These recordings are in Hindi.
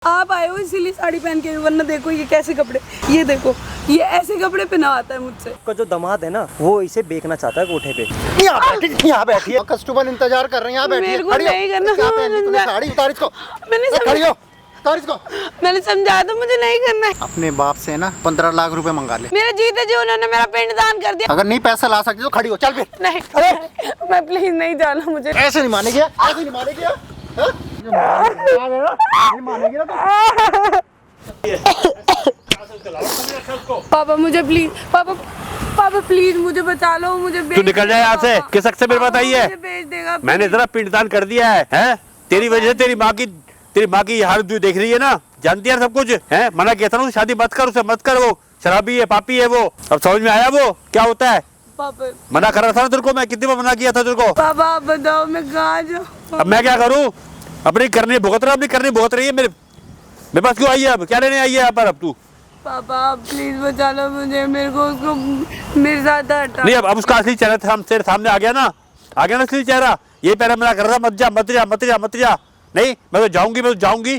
आप आए हो इसीलिए साड़ी पहन के, वरना देखो ये कैसे कपड़े, ये देखो ये ऐसे कपड़े पहनाता है मुझसे। का जो दामाद है ना वो इसे बेचना चाहता है कोठे पे। यहाँ बैठी है, कस्टमर इंतजार कर रहे हैं, यहाँ बैठी है। मेरे को नहीं करना। क्या पहन ली तूने साड़ी? उतार इसको, खड़ी हो, उतार इसको। मैंने समझाया तो मुझे नहीं करना है। अपने बाप से ना 15 लाख रुपए मंगा ले। मेरे जीते जी उन्होंने मेरा पिंड दान कर दिया। अगर नहीं पैसा ला सकती तो खड़ी हो, चल फिर। नहीं मैं प्लीज नहीं जाना, मुझे ऐसे नहीं मानेगी, ऐसे नहीं मानेगी। नहीं मानेगी ना पापा मुझे प्लीज, पापा प्लीज मुझे बचा लो, मुझे तू निकल जाए यहाँ से। किस हक से मेरे पास आई है? भेज देगा। मैंने इतना पिंडदान कर दिया है, हैं? तेरी वजह से तेरी माँ की हालत देख रही है ना, जानती है सब कुछ है। मना किया था ना शादी मत कर, उसे मत कर, वो शराबी है, पापी है वो। अब समझ में आया वो क्या होता है? पापा मना कर रहा था ना तेरे को, मैं कितनी बार मना किया था तेरे को। पापा आप बताओ मैं कहाँ जाऊँ? अब मैं क्या करूँ? अपनी करनी भुगत रही है। मेरे पास क्यों आई है? अब क्या लेने आई है यहाँ पर? अब तू पापा आप प्लीज बचा लो मुझे, मेरे को उसको मेरे साथ हटा। नहीं, अब उसका असली चेहरा तेरे सामने आ गया ना असली चेहरा। ये पहले मना कर रहा मत जा। नहीं मैं तो जाऊंगी।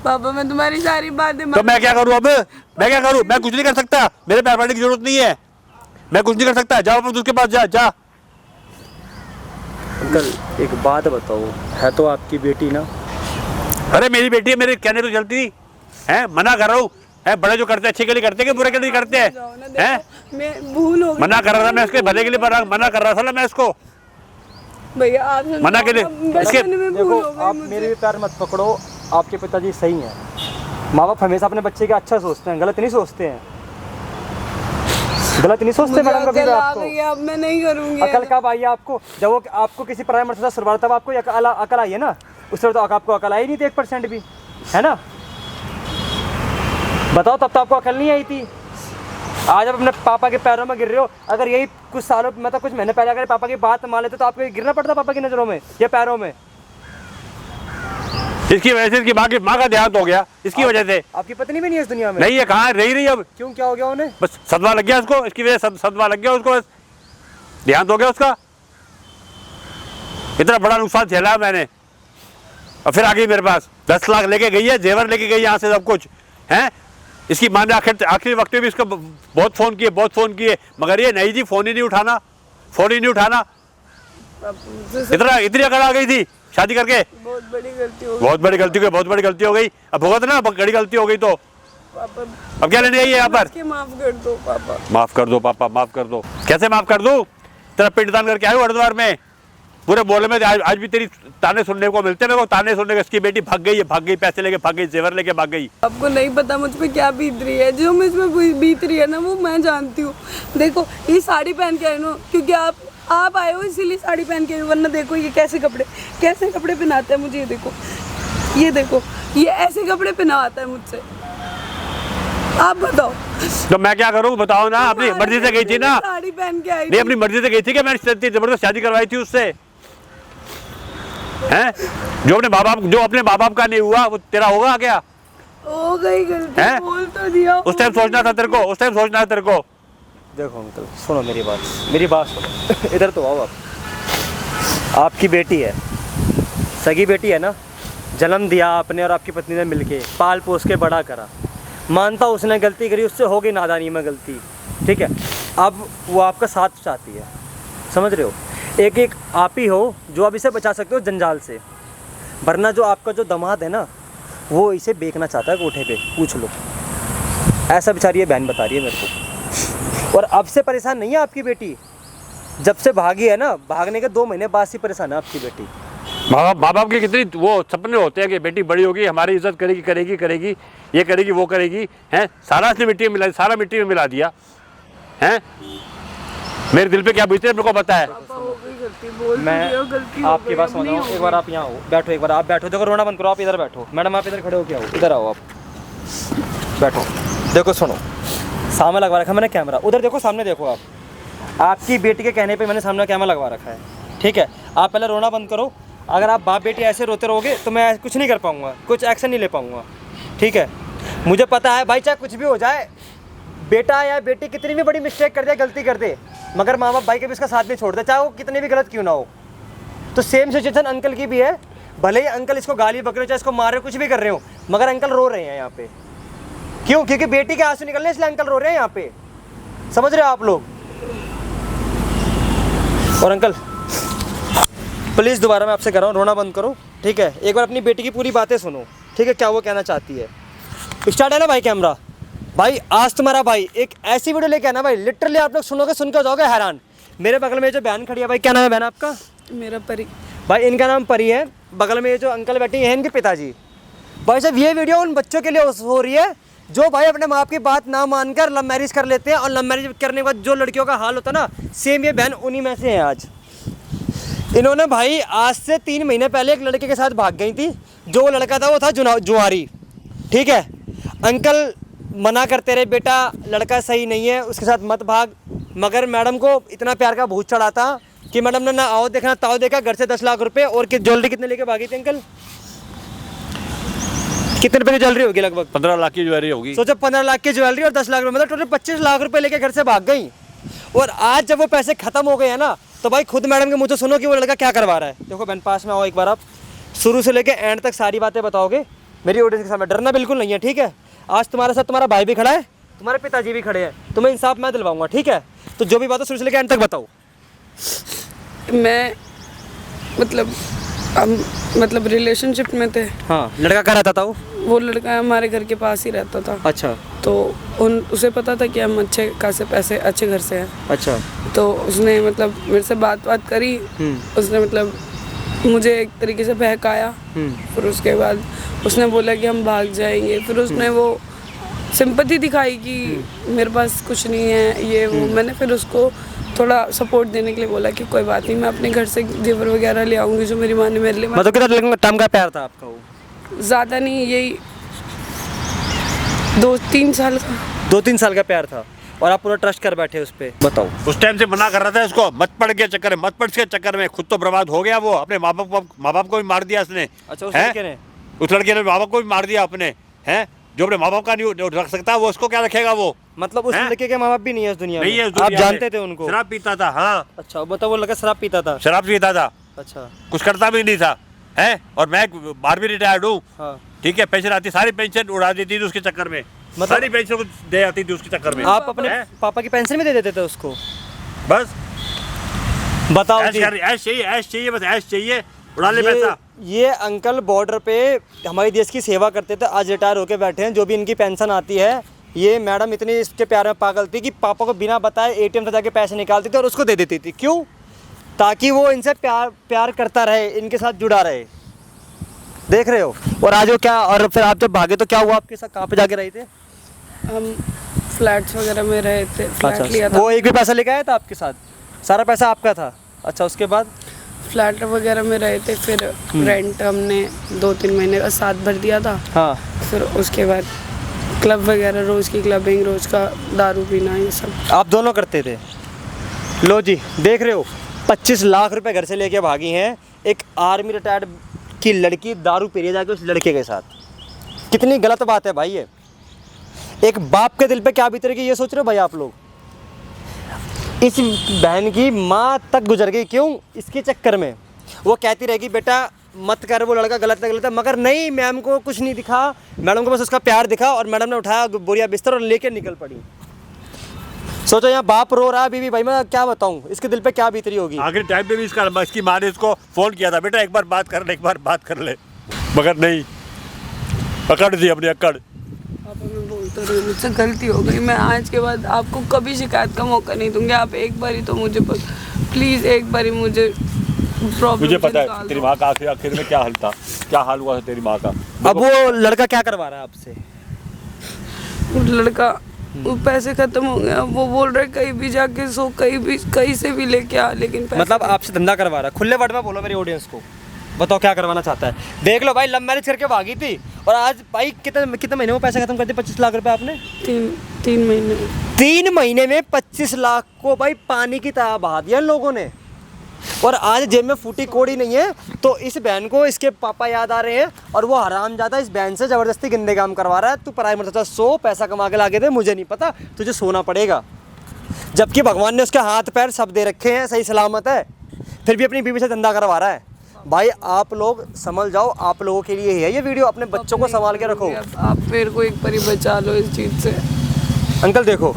पापा मैं तुम्हारी सारी बातें तो मैं क्या करूँ अब? मैं कुछ नहीं कर सकता, मेरे पैर पड़ने की जरूरत नहीं है, मैं कुछ नहीं कर सकता। जाओ अब उसके पास जा। अंकल एक बात बताओ, है तो आपकी बेटी ना? अरे मेरी बेटी है, मेरे कहने तो चलती है। मना कर रहा हूँ, बड़े जो करते हैं अच्छे के लिए करते हैं कि बुरे के लिए करते हैं? मैं भूल हो गई। मना कर रहा था मैं उसके भले के लिए, मना कर रहा था ना मैं इसको भैया आप मना के लिए। इसके देखो आप मेरे भी पैर मत पकड़ो, आपके पिताजी सही हैं। माँ बाप हमेशा अपने बच्चे का अच्छा सोचते हैं, गलत नहीं सोचते मैडम कभी भी आपको। अब मैं नहीं करूंगी। अकल कब आई है आपको? जब वो आपको किसी पराये मर्द से सरवार तब आपको अकल आई है ना। उससे तो आपको अकल आई नहीं थी 1% भी, है ना? बताओ तब तो आपको अकल नहीं आई थी। आज आप अपने पापा के पैरों में गिर रहे हो। अगर यही कुछ सालों मतलब कुछ महीने पहले अगर पापा की बात मान लेते तो आपको गिरना पड़ता पापा की नज़रों में या पैरों में। इसकी वजह से इसकी माँ का देहांत हो गया, इसकी वजह से। आपकी पत्नी भी नहीं है इस दुनिया में? नहीं है, कहाँ रही रही अब। क्यों, क्या हो गया उन्हें? बस सदमा लग गया उसको, इसकी वजह से सदमा लग गया उसको, बस देहांत हो गया उसका। इतना बड़ा नुकसान झेला मैंने, और फिर आ गई मेरे पास। 10 लाख लेके गई है, जेवर लेके गई यहाँ से, सब कुछ है। इसकी माँ ने आखिरी वक्त में भी इसको बहुत फ़ोन किए, मगर ये नहीं जी, फ़ोन ही नहीं उठाना। इतनी अकड़ आ गई थी शादी करके। बहुत बड़ी गलती हो गई। अब भुगत ना, बड़ी गलती हो गई तो अब क्या लेने आई है यहाँ पर? माफ कर दो पापा। माफ कर दो। कैसे माफ कर दूं? तेरा पिंडदान करके आया हरिद्वार में, पूरे बोले में आज भी तेरी ताने सुनने को मिलते हैं मेरे को। ताने सुनने को, इसकी बेटी भाग गई, पैसे लेके भाग गई, जेवर लेके भाग गई। आपको नहीं पता मुझ पे क्या बीत रही है, जो मुझ पे बीत रही है ना वो मैं जानती हूँ। देखो ये साड़ी पहन के आई ना, क्योंकि आप आए हो इसीलिए साड़ी पहन के, वरना देखो ये कैसे कपड़े पहनाता है मुझे। ये देखो ये ऐसे कपड़े पहनाता है मुझसे। आप बताओ तो मैं क्या करूं? बताओ ना। अपनी मर्जी से गई थी ना, साड़ी पहन के आई नहीं अपनी मर्जी से गई थी कि मैंने जबरदस्त शादी करवाई थी उससे, हैं? जो अपने माँ बाप का नहीं हुआ वो तेरा होगा क्या? हो गई गलती, बोल तो दिया। उस टाइम सोचना था तेरे को। देखो अंकल सुनो मेरी बात सुनो। इधर तो आओ आप। आपकी बेटी है, सगी बेटी है ना, जन्म दिया आपने और आपकी पत्नी ने मिलके पाल पोस के बड़ा करा। मानता उसने गलती करी, उससे हो गई नादानी में गलती, ठीक है। अब वो आपका साथ चाहती है, समझ रहे हो? एक आप ही हो जो अब इसे बचा सकते हो जंजाल से, वरना जो आपका जो दामाद है ना वो इसे बेचना चाहता है कोठे पे, पूछ लो। ऐसा बेचारी ये बहन बता रही है मेरे को। और अब से परेशान नहीं है आपकी बेटी, जब से भागी है ना, भागने के 2 महीने बाद से परेशान है आपकी बेटी। माँ बाप के कितनी वो सपने होते हैं कि बेटी बड़ी होगी, हमारी इज्जत करेगी, ये करेगी वो करेगी, हैं? सारा मिट्टी में मिला दिया, हैं? मेरे दिल पे क्या बीते मेरे को पता है। मैं आपकी बात सुन रहा हूँ। एक बार आप यहाँ हो, बैठो, एक बार आप बैठो। देखो रोना बंद करो, आप इधर बैठो। मैडम आप इधर खड़े हो, क्या हो? इधर आओ, आप बैठो। देखो सुनो, सामने लगवा रखा है मैंने कैमरा, उधर देखो, सामने देखो। आपकी बेटी के कहने पे मैंने सामने कैमरा लगवा रखा है, ठीक है? आप पहले रोना बंद करो। अगर आप बाप बेटी ऐसे रोते रहोगे तो मैं कुछ नहीं कर पाऊँगा, कुछ एक्शन नहीं ले पाऊँगा, ठीक है? मुझे पता है भाई, चाहे कुछ भी हो जाए, बेटा या बेटी कितनी भी बड़ी मिस्टेक कर दे, गलती कर दे, मगर माँ बाप भाई के भी इसका साथ नहीं छोड़ते, चाहे वो कितनी भी गलत क्यों ना हो। तो सेम सिचुएशन अंकल की भी है। भले ही अंकल इसको गाली बक रहे हो, चाहे इसको मार रहे हो, कुछ भी कर रहे हो, मगर अंकल रो रहे हैं यहाँ पे। क्यों? क्योंकि बेटी के आंसू निकल रहे हैं, इसलिए अंकल रो रहे हैं यहाँ पे। समझ रहे हो आप लोग? और अंकल प्लीज़ दोबारा मैं आपसे कह रहा हूँ, रोना बंद करो, ठीक है? एक बार अपनी बेटी की पूरी बातें सुनो, ठीक है? क्या वो कहना चाहती है। स्टार्ट है ना भाई कैमरा? भाई आज तुम्हारा भाई एक ऐसी वीडियो लेके आना भाई, लिटरली आप लोग सुनोगे, सुन के जाओगे हैरान। मेरे बगल में जो बहन खड़ी है भाई, क्या नाम है बहन आपका? मेरा परी। भाई इनका नाम परी है। बगल में ये जो अंकल बैठे हैं इनके पिताजी। भाई साहब ये वीडियो उन बच्चों के लिए हो रही है जो भाई अपने माँ की बात ना मानकर लव मैरिज कर लेते हैं, और लव मैरिज करने के बाद जो लड़कियों का हाल होता है ना, सेम ये बहन उन्हीं में से है। आज इन्होंने भाई आज से 3 महीने पहले एक लड़के के साथ भाग गई थी। जो वो लड़का था वो था जुआरी, ठीक है? अंकल मना करते रहे, बेटा लड़का सही नहीं है, उसके साथ मत भाग। मगर मैडम को इतना प्यार का भूत चढ़ा था कि मैडम ने ना आओ देखा ना ताओ देखा, घर से 10 लाख रुपए और ज्वेलरी कितने लेके भागी थी अंकल? कितने रुपए की ज्वेलरी होगी? लगभग 15 लाख की ज्वेलरी होगी। सोचो 15 लाख की ज्वेलरी और 10 लाख रुपए, मतलब टोटल 25 लाख रुपए लेके घर से भाग गई। और आज जब वो पैसे खत्म हो गए हैं ना, तो भाई खुद मैडम के मुँह से सुनो कि वो लड़का क्या करवा रहा है। देखो बहन पास में आओ एक बार, आप शुरू से लेके एंड तक सारी बातें बताओगे मेरी ऑडियंस के सामने। डरना बिल्कुल नहीं है, ठीक है? आज तुम्हारे साथ तुम्हारा भाई भी खड़ा है, तुम्हारे पिताजी भी खड़े हैं, तुम्हें इंसाफ मैं दिलवाऊंगा, ठीक है? तो जो भी बात है शुरू से लेकर एंड तक बताओ। मैं मतलब रिलेशनशिप में थे। हाँ, लड़का कहाँ रहता था वो लड़का हमारे घर के पास ही रहता था। अच्छा। तो उसे पता था कि हम अच्छे खासे पैसे अच्छे घर से हैं। अच्छा। तो उसने मतलब मेरे से बात करी। उसने मतलब मुझे एक तरीके से बहकाया। फिर उसके बाद उसने बोला कि हम भाग जाएंगे। फिर उसने वो सिंपैथी दिखाई कि मेरे पास कुछ नहीं है ये वो। मैंने फिर उसको थोड़ा सपोर्ट देने के लिए बोला कि कोई बात नहीं, मैं अपने घर से जेवर वगैरह ले आऊँगी जो मेरी माँ ने मेरे लिए। मतलब कितना टाइम का प्यार था आपका वो? ज़्यादा नहीं, यही 2-3 साल का। 2-3 साल का प्यार था और आप पूरा ट्रस्ट कर बैठे उस पर। बताओ। उस टाइम से मना कर रहा था इसको, मत पड़ के चक्कर में, मत पड़ के चक्कर में खुद तो बर्बाद हो गया वो। अपने माँ बाप को भी मार दिया उसने। अच्छा, उस लड़के ने? उस लड़के ने माँ बाप को भी मार दिया अपने, हैं? जो अपने माँ बाप का नहीं रख सकता वो उसको क्या रखेगा वो? मतलब उस लड़के के माँ बाप भी नहीं है इस दुनिया में? नहीं है आप जानते थे उनको? शराब पीता था। हाँ। अच्छा, बताओ। वो लड़का शराब पीता था? शराब पीता था। अच्छा। कुछ करता भी नहीं था, है? और मैं बाहर भी रिटायर्ड हूँ, हाँ। ठीक है? पेंशन आती, सारी पेंशन उड़ा देती थी उसके चक्कर में। मतलब सारी पेंशन दे आती थी उसके चक्कर में। आप अपने पापा की पेंशन में दे देते थे उसको? बस बताओ ऐश जी। ऐश चाहिए, बस ऐश चाहिए, उड़ा ले पैसा। ये अंकल बॉर्डर पे हमारे देश की सेवा करते थे, आज रिटायर होके बैठे हैं। जो भी इनकी पेंशन आती है, ये मैडम इतनी इसके प्यार में पागल थी कि पापा को बिना बताए एटीएम से जाके पैसे निकालती थी और उसको दे देती थी। क्यों? ताकि वो इनसे प्यार करता रहे, इनके साथ जुड़ा रहे। देख रहे हो? और आज वो क्या, और फिर आप जब भागे तो क्या हुआ आपके साथ? कहाँ पे जाके रहे थे? हम फ्लैट्स वगैरह में रहे थे। फ्लैट लिया था। वो एक भी पैसा लेके आया था आपके साथ? सारा पैसा आपका था? अच्छा, उसके बाद? फ्लैट वगैरह में रहे थे। फिर रेंट हमने 2-3 महीने का साथ भर दिया था। हाँ। फिर उसके बाद क्लब वगैरह, रोज़ की क्लबिंग, रोज़ का दारू पीना, ये सब आप दोनों करते थे? लो जी, देख रहे हो, 25 लाख रुपए घर से लेके भागी हैं एक आर्मी रिटायर्ड की लड़की, दारू पी रही है जाके उस लड़के के साथ। कितनी गलत बात है भाई ये। एक बाप के दिल पे क्या बीत रही है ये सोच रहे हो भाई आप लोग? इस बहन की माँ तक गुजर गई। क्यों? इसके चक्कर में। वो कहती रहेगी बेटा मत कर, वो लड़का गलत है, मगर नहीं, मैम को कुछ नहीं दिखा। मैडम को बस उसका प्यार दिखा और मैडम ने उठाया बोरिया बिस्तर और लेके निकल पड़ी। सोचो यहाँ बाप रो रहा है, बीवी भाई मैं क्या बताऊँ इसके दिल पे क्या बीत रही होगी। आखिरी टाइम पे भी इसकी माँ ने इसको फोन किया था, बेटा एक बार बात कर ले, एक बार बात कर ले, मगर नहीं, पकड़ दी अपनी अकड़। पापा मैं बोलता रही हूँ, मुझसे गलती हो गई। मैं आज के बाद आपको कभी शिकायत का मौका नहीं दूंगी। आप एक बार ही तो मुझे प्लीज़ एक बार ही मुझे प्रॉब्लम। मुझे पता है तेरी माँ का आखिर में क्या हाल था, क्या हाल हुआ था तेरी माँ का। अब वो लड़का क्या करवा रहा है आपसे? लड़का वो पैसे खत्म हो गया, वो बोल रहे कहीं भी जाके सो, कहीं से भी लेके आ, लेकिन मतलब आपसे धंधा करवा रहा है? खुले वर्ड में बोलो मेरी ऑडियंस को, बताओ क्या करवाना चाहता है। देख लो भाई, लव मैरिज करके भागी थी और आज भाई कितने महीने में पैसे खत्म कर दिए? 25 लाख रुपए आपने? 3 महीने। 3 महीने में 25 लाख को भाई पानी की तरह बहा दिया इन लोगों ने। और आज जेब में फूटी कोड़ी नहीं है तो इस बहन को इसके पापा याद आ रहे हैं और वो हरामजादा इस बहन से ज़बरदस्ती गंदे काम करवा रहा है। तू पराई मत सो, पैसा कमा के लाके दे, मुझे नहीं पता, तुझे सोना पड़ेगा। जबकि भगवान ने उसके हाथ पैर सब दे रखे हैं, सही सलामत है, फिर भी अपनी बीवी से धंधा करवा रहा है। भाई आप लोग समझ जाओ, आप लोगों के लिए ही है ये वीडियो, अपने बच्चों को संभाल के रखो। आप मेरे को एक बारी बचा लो इस चीज़ से। अंकल देखो,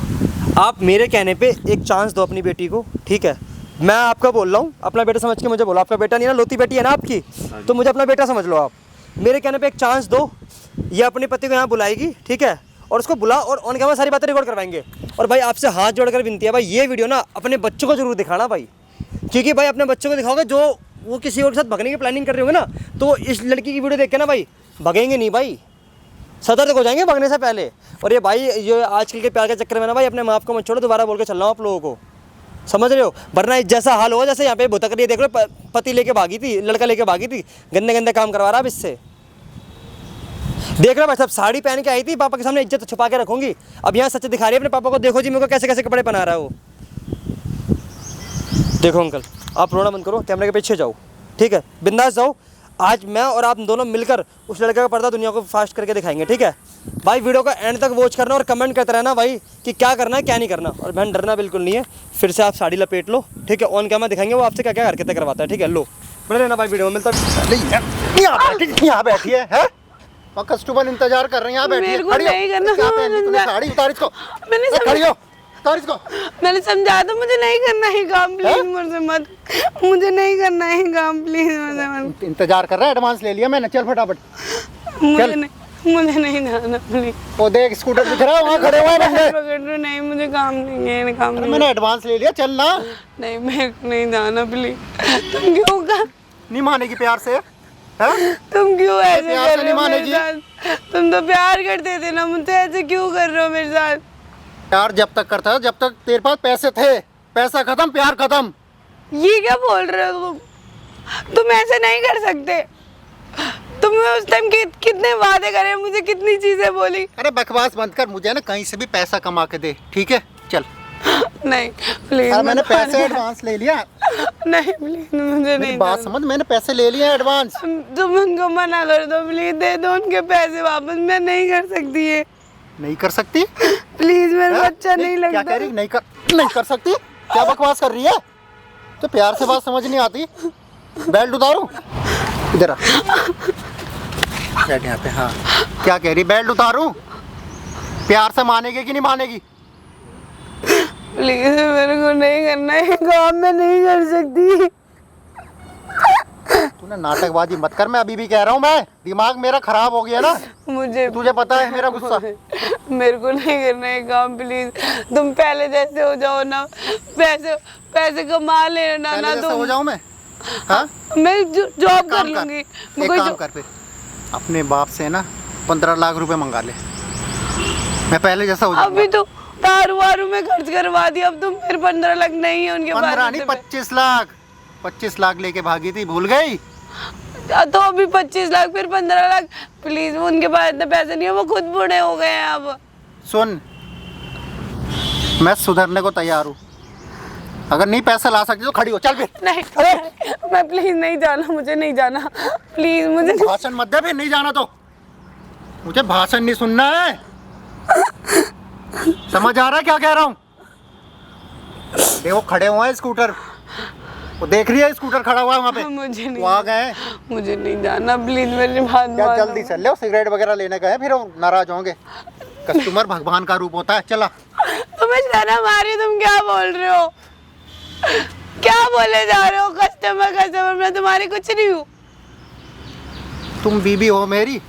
आप मेरे कहने पे एक चांस दो अपनी बेटी को, ठीक है? मैं आपका बोल रहा हूँ, अपना बेटा समझ के मुझे बोलो। आपका बेटा नहीं है ना, लोती बेटी है ना आपकी, तो मुझे अपना बेटा समझ लो आप। मेरे कहने पे एक चांस दो, ये अपने पति को यहाँ बुलाएगी, ठीक है? और उसको बुला और ऑन कैमरा सारी बातें रिकॉर्ड करवाएंगे। और भाई आपसे हाथ जोड़कर विनती है भाई, ये वीडियो ना अपने बच्चों को जरूर दिखाना भाई, क्योंकि भाई अपने बच्चों को दिखाओगे जो वो किसी और के साथ भगने की प्लानिंग कर रहे होंगे ना, तो इस लड़की की वीडियो देख के ना भाई भगेंगे नहीं भाई, सतर्क हो जाएंगे भगने से पहले। और ये भाई ये आजकल के प्यार के चक्कर में ना भाई अपने माँ को मत छोड़ो, दोबारा बोल के चल रहा हूँ आप लोगों को, समझ रहे हो? वरना जैसा हाल होगा, जैसे यहाँ पे भुतकरी देख लो, पति लेके भागी थी, लड़का लेके भागी थी, गंदे गंदे काम करवा रहा अब इससे। देख रहा भाई साहब, साड़ी पहन के आई थी, पापा के सामने इज्जत छुपा के रखूंगी, अब यहाँ सच दिखा रही है अपने पापा को। देखो जी मेरे को कैसे कैसे कपड़े पहना रहा है वो। देखो अंकल, आप रोना बंद करो, कैमरे के पीछे जाओ, ठीक है? बिंदास जाओ। आज मैं और आप दोनों मिलकर उस लड़के का पर्दा दुनिया को फास्ट करके दिखाएंगे, ठीक है भाई? वीडियो को एंड तक वॉच करना और कमेंट करते रहना भाई कि क्या करना है क्या नहीं करना। और बहन डरना बिल्कुल नहीं है, फिर से आप साड़ी लपेट लो, ठीक है? ऑन कैमरा दिखाएंगे वो आपसे क्या क्या हरकतें करवाता है, ठीक है? लो बड़े रहना भाई, वीडियो में मिलता है। यहाँ बैठी है? और कस्टमर इंतजार कर रहे हैं, यहाँ बैठी है। मेरे को नहीं करना। क्या पहनी तूने? साड़ी उतार इसको, मैंने खड़ी हो, उतार इसको। मैंने समझाया तो मुझे नहीं करना है काम, प्लीज मुझसे मत, मुझे नहीं करना है काम, प्लीज मुझे मत। इंतजार कर रहा है, एडवांस ले लिया मैंने, चल फटाफट। मुझे नहीं जाना प्लीज। वो देख स्कूटर दिख रहा है वहाँ खड़े हुए हैं बंदे। पकड़ लो, नहीं मुझे काम नहीं है, काम नहीं। मैंने एडवांस ले लिया, चल ना। नहीं मेरे को नहीं जाना प्लीज। तुम क्यों कर, नहीं मानेगी प्यार से? है? तुम क्यों ऐसे प्यार कर से रहे नहीं हो मेरे मानेगी? साथ? तुम तो प्यार करते थे ना मुझसे, ऐसे क्यों कर रहे हो मेरे साथ? प्यार जब तक करता है जब तक तेरे पास पैसे थे, पैसा खत्म प्यार खत्म। ये क्या बोल रहे हो तुम ऐसे नहीं कर सकते। तुमने उस टाइम कितने वादे करे, मुझे कितनी चीजें बोली। अरे बकवास बंद कर, मुझे ना कहीं से भी पैसा कमा के दे, ठीक है? चल। नहीं प्लीज, मैंने पैसे एडवांस ले लिया। नहीं प्लीज मुझे नहीं बात समझ, मैंने पैसे ले लिए एडवांस। तुम उनको मना कर दो प्लीज, दे दो उनके पैसे वापस। मैं नहीं कर सकती ये, नहीं कर सकती? प्लीज मेरा बच्चा नहीं लगता। क्या कह रही? नहीं कर सकती? क्या बकवास कर रही है? तो प्यार से बात समझ नहीं आती। बेल्ट उतारूं? इधर आ, बैठ यहाँ पे। हाँ क्या कह रही? बेल्ट उतारूं? प्यार से मानेगी कि नहीं मानेगी? प्लीज मेरे को नहीं करना है काम, मैं नहीं कर सकती। तूने नाटकबाजी मत कर, मैं अभी भी कह रहा हूँ, मैं दिमाग मेरा खराब हो गया ना, मुझे तुझे पता है मेरा गुस्सा। मेरे को नहीं करना है काम प्लीज। तुम पहले जैसे हो जाओ ना, पैसे कमा लेना ना पहले जैसा तुम। हो जाऊं मैं? हाँ? मैं जॉब कर लूंगी। एक काम कर फिर, अपने बाप से ना 15 लाख रुपए मंगा ले, मैं पहले जैसा हो जाऊंगा। अभी तो दारू वारू में खर्च करवा दिया, अब तुम फिर 15 लाख नहीं है उनके पास। 15 नहीं 25 लाख, 25 लाख लेके भागी थी, भूल गई? तो अभी 25 लाख फिर 15 लाख। प्लीज उनके पास इतने पैसे नहीं है, वो खुद बूढ़े हो गए हैं अब। सुन, मैं सुधरने को तैयार हूँ, अगर नहीं पैसा ला सकती तो खड़ी हो, चल फिर। नहीं मैं प्लीज नहीं जाना, मुझे नहीं जाना प्लीज। मुझे भाषण मत दे फिर, नहीं जाना तो। मुझे भाषण नहीं सुनना है, समझ आ रहा है क्या कह रहा हूँ? देखो खड़े हुए हैं स्कूटर, वो देख रही है स्कूटर खड़ा हुआ है वहाँ पे, मुझे नहीं, वो आ गए। मुझे नहीं जाना प्लीज, मेरी बात क्या मानो। जल्दी चल लो, सिगरेट वगैरह लेने गए फिर वो नाराज होंगे। कस्टमर भगवान का रूप होता है, चला। तुम्हें शर्म आ रही है? तुम क्या बोल रहे हो, क्या बोले जा रहे हो? कस्टमर मैं तुम्हारी कुछ नहीं हूँ। तुम बीबी हो मेरी,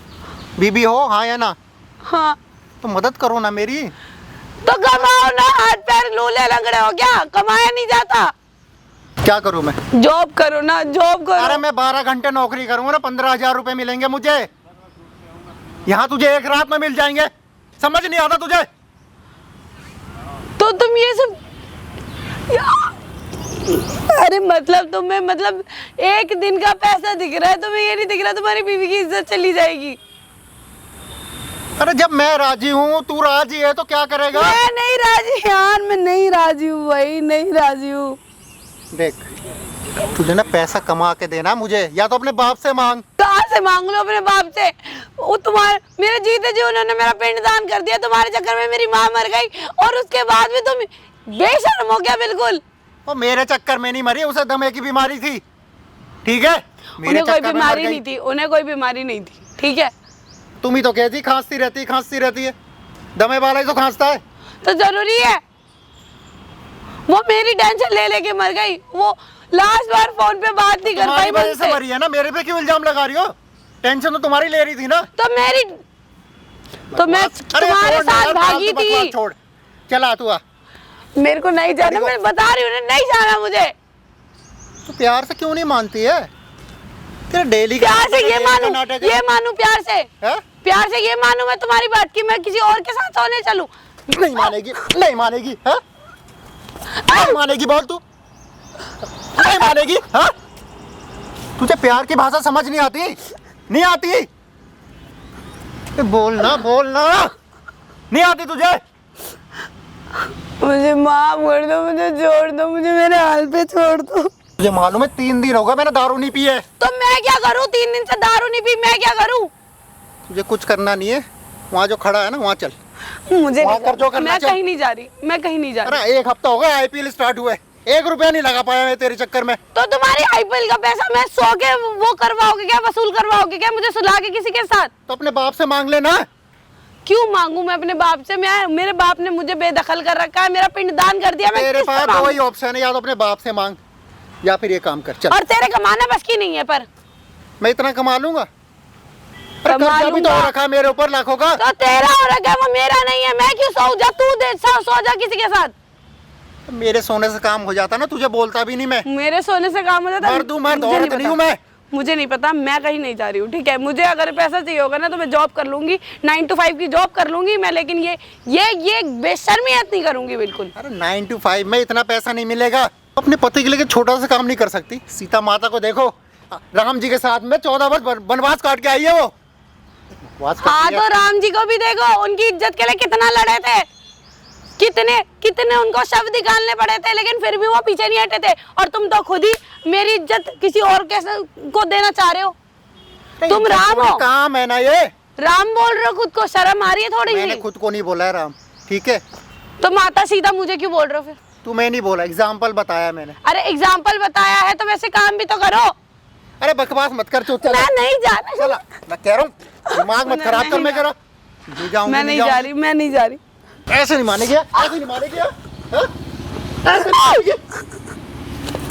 बीबी हो हाँ या ना? हाँ तो मदद करो ना मेरी। तो कमाओ ना, हाथ पैर लूले लंगड़े हो क्या? कमाया नहीं जाता? क्या करूँ मैं? जॉब करो ना, जॉब करो। अरे मैं 12 घंटे नौकरी करूंगा ना, 15,000 रुपए मिलेंगे मुझे। यहाँ तुझे एक रात में मिल जाएंगे, समझ नहीं आता तुझे? तो तुम ये सब अरे मतलब तुम्हें, मतलब एक दिन का पैसा दिख रहा है तुम्हें, ये नहीं दिख रहा तुम्हारी बीवी की इज्जत चली जाएगी। अरे जब मैं राजी हूँ, तू राजी है तो क्या करेगा? मैं नहीं राजी यार, मैं नहीं राजी हूँ भाई, नहीं राजी हूँ। देख तुझे ना पैसा कमा के देना मुझे, या तो अपने बाप से मांग। कहाँ से मांग लो अपने बाप से? वो तुम्हारे मेरे जीते जी उन्होंने मेरा पिंडदान कर दिया, तुम्हारे चक्कर में मेरी माँ मर गई, और उसके बाद भी तुम बेशर्म हो गया बिल्कुल। वो मेरे चक्कर में नहीं मरी, उसे दमे की बीमारी थी। ठीक है? मेरे उन्हें कोई चक्कर में मर बीमारी गई। नहीं थी, उन्हें कोई बीमारी नहीं थी, ठीक है? तुम ही तो कहती खांसती रहती है। दमे वाला ही तो खांसता है। तो जरूरी है? वो मेरी टेंशन ले लेके मर गई। वो लास्ट बार फोन पे बात नहीं कर तुम्हारी पाई वजह से मरी है ना, मेरे पे क्यों इल्जाम लगा रही हो? टेंशन तो तुम्हारी ले रही थी ना। तो मैं अरे तुम्हारे छोड़ ना साथ यार, भागी फालतू बकवास थी। छोड़, चला तू आ। मेरे को नहीं जाना, मैं बता रही हूँ नहीं जाना मुझे। तो प्यार से क्यों नहीं मानती है? तेरा डेली प्यार से ये मानू प्यार से है? प्यार से ये मानू मैं तुम्हारी बात की मैं किसी और के साथ सोने चलूं? नहीं मानेगी है? नहीं मानेगी, बोल तू। नहीं मानेगी है? तुझे प्यार की भाषा समझ नहीं आती? नहीं आती? बोलना नहीं आती तुझे? मुझे माफ कर दो, मुझे छोड़ दो, मुझे मेरे हाल पे छोड़ दो। मुझे मालूम है 3 दिन होगा मैंने दारू नहीं पी है। तो मैं क्या करूं? 3 दिन से दारू नहीं पी, मैं क्या करूं? तुझे कुछ करना नहीं है, वहाँ जो खड़ा है ना वहाँ चल। मुझे वहाँ कर जो करना मैं चल। कहीं नहीं जा रही, मैं कहीं नहीं जा रही। अरे 1 हफ्ता होगा आईपीएल स्टार्ट हुए, 1 रुपया नहीं लगा पाया मैं तेरे चक्कर में। तो तुम्हारी आईपीएल का पैसा मैं सो के वो करवाओगे क्या, वसूल करवाओगे क्या मुझे सुला के किसी के साथ? तो अपने बाप से मांग लेना। क्यों मांगू मैं अपने बाप से? मेरे बाप ने मुझे बेदखल कर रखा है, मेरा पिंडदान कर दिया। मैं तेरे किससे पास मांगू? दो ही ऑप्शन है, या तो अपने बाप से मांग या फिर ये काम कर चल। और तेरे कमाना बस की नहीं है पर मैं इतना कमा लूंगा? अरे कमा कर्जा भी तो लूंगा। हो रखा है मेरे ऊपर लाखों का। तो तेरा हो रखा है, वो मेरा नहीं है। मैं क्यों सो जा? तू दे सो जा किसी के साथ। मेरे सोने से काम हो जाता ना, तुझे बोलता भी नहीं मैं। मेरे सोने से काम हो जाता। मर्द हूं, मर्द, मुझे औरत नहीं हूं पता। मैं। मुझे नहीं पता, मैं कहीं नहीं जा रही हूँ, ठीक है? मुझे अगर पैसा चाहिए होगा ना तो मैं जॉब कर लूंगी, 9 to 5 की जॉब कर लूंगी मैं, लेकिन ये बेशर्मियत नहीं करूंगी बिल्कुल। अरे 9 to 5 में इतना पैसा नहीं मिलेगा। अपने पति के लिए छोटा सा काम नहीं कर सकती? सीता माता को देखो, राम जी के साथ में 14 वर्ष वनवास काट के आई है वो। बकवास करती हाँ है। तो राम जी को भी देखो, उनकी इज्जत के लिए कितना लड़े थे, कितने उनको शब्द निकालने पड़े थे, लेकिन फिर भी वो पीछे नहीं हटे थे। और तुम तो खुद ही मेरी इज्जत किसी और को देना चाह रहे हो। तुम राम हो, काम है ना ये। राम बोल रहे हो, खुद को शर्म आ रही है थोड़ी मैंने सी? खुद को नहीं बोला है राम, ठीक है? तो माता सीता मुझे क्यों बोल रहे हो फिर? तुम्हें नहीं बोला, एग्जाम्पल बताया मैंने। अरे एग्जाम्पल बताया है तो वैसे काम भी तो करो। अरे बकवास मत कर, चल मैं नहीं जाना। चला, मैं कह रहा हूँ दिमाग मत खराब कर। मैं कह रहा नहीं जाऊंगी, मैं नहीं जा रही, मैं नहीं जा रही। ऐसे नहीं मानेगी, ऐसे नहीं मानेगी, हाँ? ऐसे नहीं मानेगी,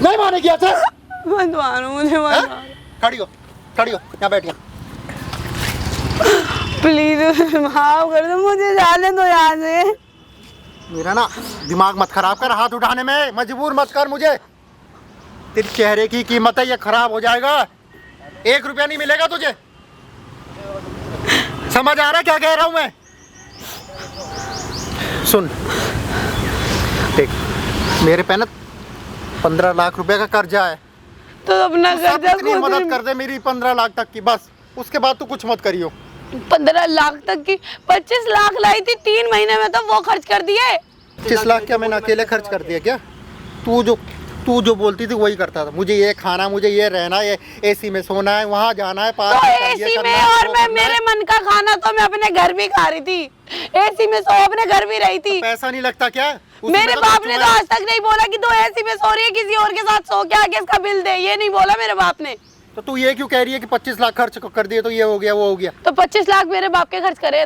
नहीं मानेगी ऐसे। मत मारो मुझे, मत हाँ? मारो खड़ी हो, यहाँ बैठ गया। प्लीज, माफ कर दो, मुझे जाने दो यहाँ से। मेरा ना दिमाग मत खराब कर, हाथ उठाने में मजबूर मत कर मुझे। तेरे चेहरे की कीमत है, ये खराब हो जाएगा। 1 रुपया नहीं मिलेगा तुझे। समझ आ रहा है क्या कह रहा हूं मैं? सुन देख, मेरे पे ना 15 लाख रुपए का कर्जा है। तो अपना सब कर्जा इतनी मदद कर दे मेरी 15 लाख तक की, बस उसके बाद तू कुछ मत करियो। 15 लाख तक की 25 लाख लाई थी 3 महीने में, तो वो खर्च कर दिए। 25 लाख क्या मैंने अकेले खर्च कर दिया क्या? तू जो बोलती थी वही करता था। मुझे ये खाना, मुझे ये रहना, ये एसी में सोना है, वहाँ जाना है, तो एसी में, और मैं मेरे मन का खाना तो मैं अपने घर भी खा रही थी, एसी में सो अपने घर भी रही थी। पैसा नहीं लगता क्या? मेरे बाप ने तो आज तक नहीं बोला कि तू एसी में सो रही है, किसी और के साथ सो के आके इसका बिल दे, ये नहीं बोला मेरे बाप ने। तो तू ये क्यों कह रही है कि 25 लाख खर्च कर दिए तो ये हो गया वो हो गया? तो 25 लाख मेरे बाप के खर्च करे,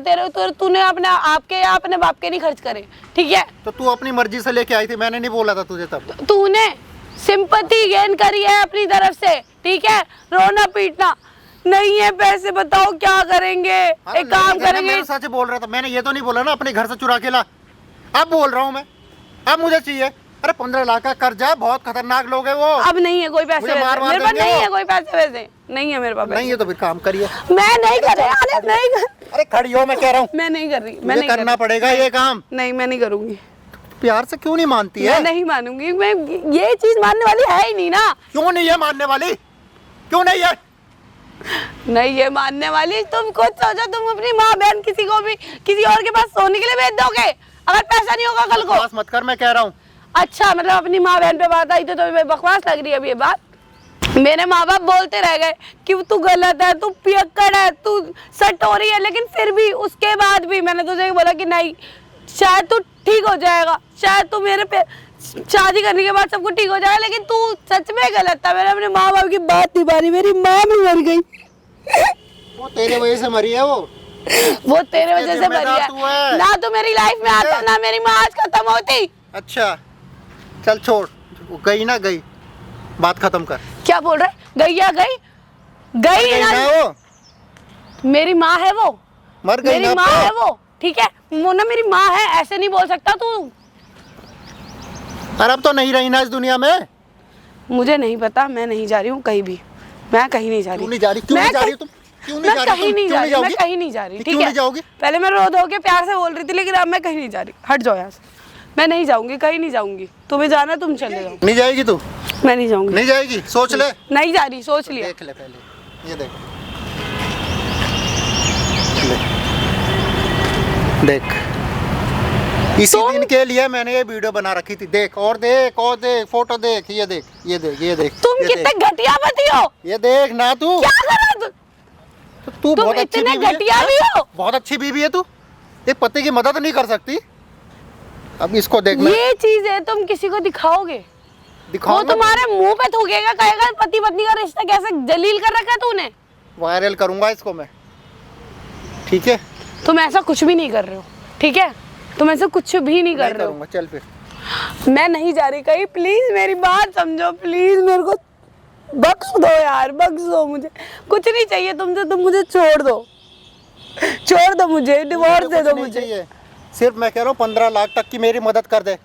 तूने अपने आपके या अपने बाप के नहीं खर्च करे, ठीक है? तो तू अपनी मर्जी से लेके आई थी, मैंने नहीं बोला था तुझे तब। तूने सिंपैथी गेन करी है अपनी तरफ से, ठीक है? रोना पीटना नहीं है, पैसे बताओ क्या करेंगे? एक काम करेंगे। मैं सच बोल रहा था, मैंने ये तो नहीं बोला ना अपने घर से चुरा के ला। अब बोल रहा हूँ मैं, अब मुझे चाहिए। अरे 15 लाख का कर्जा, बहुत खतरनाक लोग है वो। अब नहीं है कोई पैसे मुझे वैसे, मार मेरे पास देंगे नहीं वो। है कोई पैसे वैसे, नहीं है मेरे पास। नहीं है तो फिर काम करिए। मैं नहीं कर रही, अरे नहीं कर, अरे खड़ी हो, मैं कह रहा हूँ। मैं नहीं कर रही, मैं मुझे नहीं कर करना पड़ेगा ये काम। नहीं, मैं नहीं करूंगी। प्यार से क्यों नहीं मानती है? मैं नहीं मानूंगी, मैं ये चीज मानने वाली है ही नहीं ना। क्यों नहीं है मानने वाली? क्यों नहीं है? नहीं ये मानने वाली। तुम खुद सोचो, तुम अपनी माँ बहन किसी को भी किसी और के पास सोने के लिए भेज दोगे अगर पैसा नहीं होगा कल को? बकवास मत कर, मैं कह रहा हूँ। अच्छा, मतलब अपनी माँ बहन पे बात आई तो तुम्हें बकवास लग रही है अब ये बात? मेरे माँ बाप बोलते रह गए कि तू गलत है, तू पियक्कड़ है, तू सटोरी है, लेकिन फिर भी उसके बाद भी मैंने तुझे बोला कि नहीं, शायद तू ठीक हो जाएगा, शायद तू मेरे पे शादी करने के बाद सब कुछ ठीक हो जाएगा, लेकिन तू सच में गलत था। मैंने अपने माँ बाप की बात नहीं मानी, मेरी माँ भी मर गई। वो तेरे वजह से मरी है वो तेरे वजह से मरी है ना। तू मेरी लाइफ में आता ना, मेरी माँ आज खत्म होती। अच्छा चल छोड़, वो गई ना गई, बात खत्म कर। क्या बोल रहा है? गई या गई? गई ना वो, मेरी माँ है वो, मर गई मेरी ना माँ है वो, ठीक है, वो ना मेरी माँ है, ऐसे नहीं बोल सकता तू। अरे अब तो नहीं रही ना इस दुनिया में। मुझे नहीं पता, मैं नहीं जा रही हूँ कहीं भी, मैं कहीं नहीं जा रही। क्यों नहीं जा रही? क्यों नहीं जा रही तुम? क्यों नहीं जा रही? कहीं नहीं जा रही, मैं कहीं नहीं जा रही, ठीक है। पहले मैं रो धो के प्यार से बोल रही थी, लेकिन अब मैं कहीं नहीं जा रही। हट जाओ यहाँ से, मैं नहीं जाऊंगी, कहीं नहीं जाऊंगी। तुम्हें जाना तुम चले जाओ। नहीं जाएगी तू? मैं नहीं जाऊंगी। नहीं जाएगी? सोच ले। नहीं जा रही, सोच लिया। देख ले पहले, ये देख देख, इसी दिन के लिए मैंने ये वीडियो बना रखी थी। देख और देख और देख, फोटो देख, ये देख ये देख ये देख। तुम कितने घटिया मती हो, ये देख ना तू। क्या कर रहा तू तुम बहुत अच्छी इतने बीवी है। घटिया भी हो। बहुत अच्छी बीवी है तू, एक पति की मदद नहीं कर सकती। अब इसको देख, मैं ये चीज है तुम किसी को दिखाओगे, वो दिखाऊंगा, तुम्हारे मुंह पे थूकेगा, कहेगा पति पत्नी का रिश्ता कैसे जलील कर रखा है तूने। वायरल करूंगा इसको मैं, ठीक है? तुम ऐसा कुछ भी नहीं कर रहे हो, ठीक है, तुम ऐसा कुछ भी नहीं कर रहे हो। चल फिर, मैं नहीं जा रही कहीं, प्लीज मेरी बात समझो, प्लीज मेरे को बख्श दो यार, बख्श दो, मुझे कुछ नहीं चाहिए तुमसे, तुम मुझे छोड़ दो, छोड़ दो मुझे, डिवोर्स दे दो मुझे। चाहिए। सिर्फ मैं कह रहा हूँ 15 लाख तक की मेरी मदद कर दे,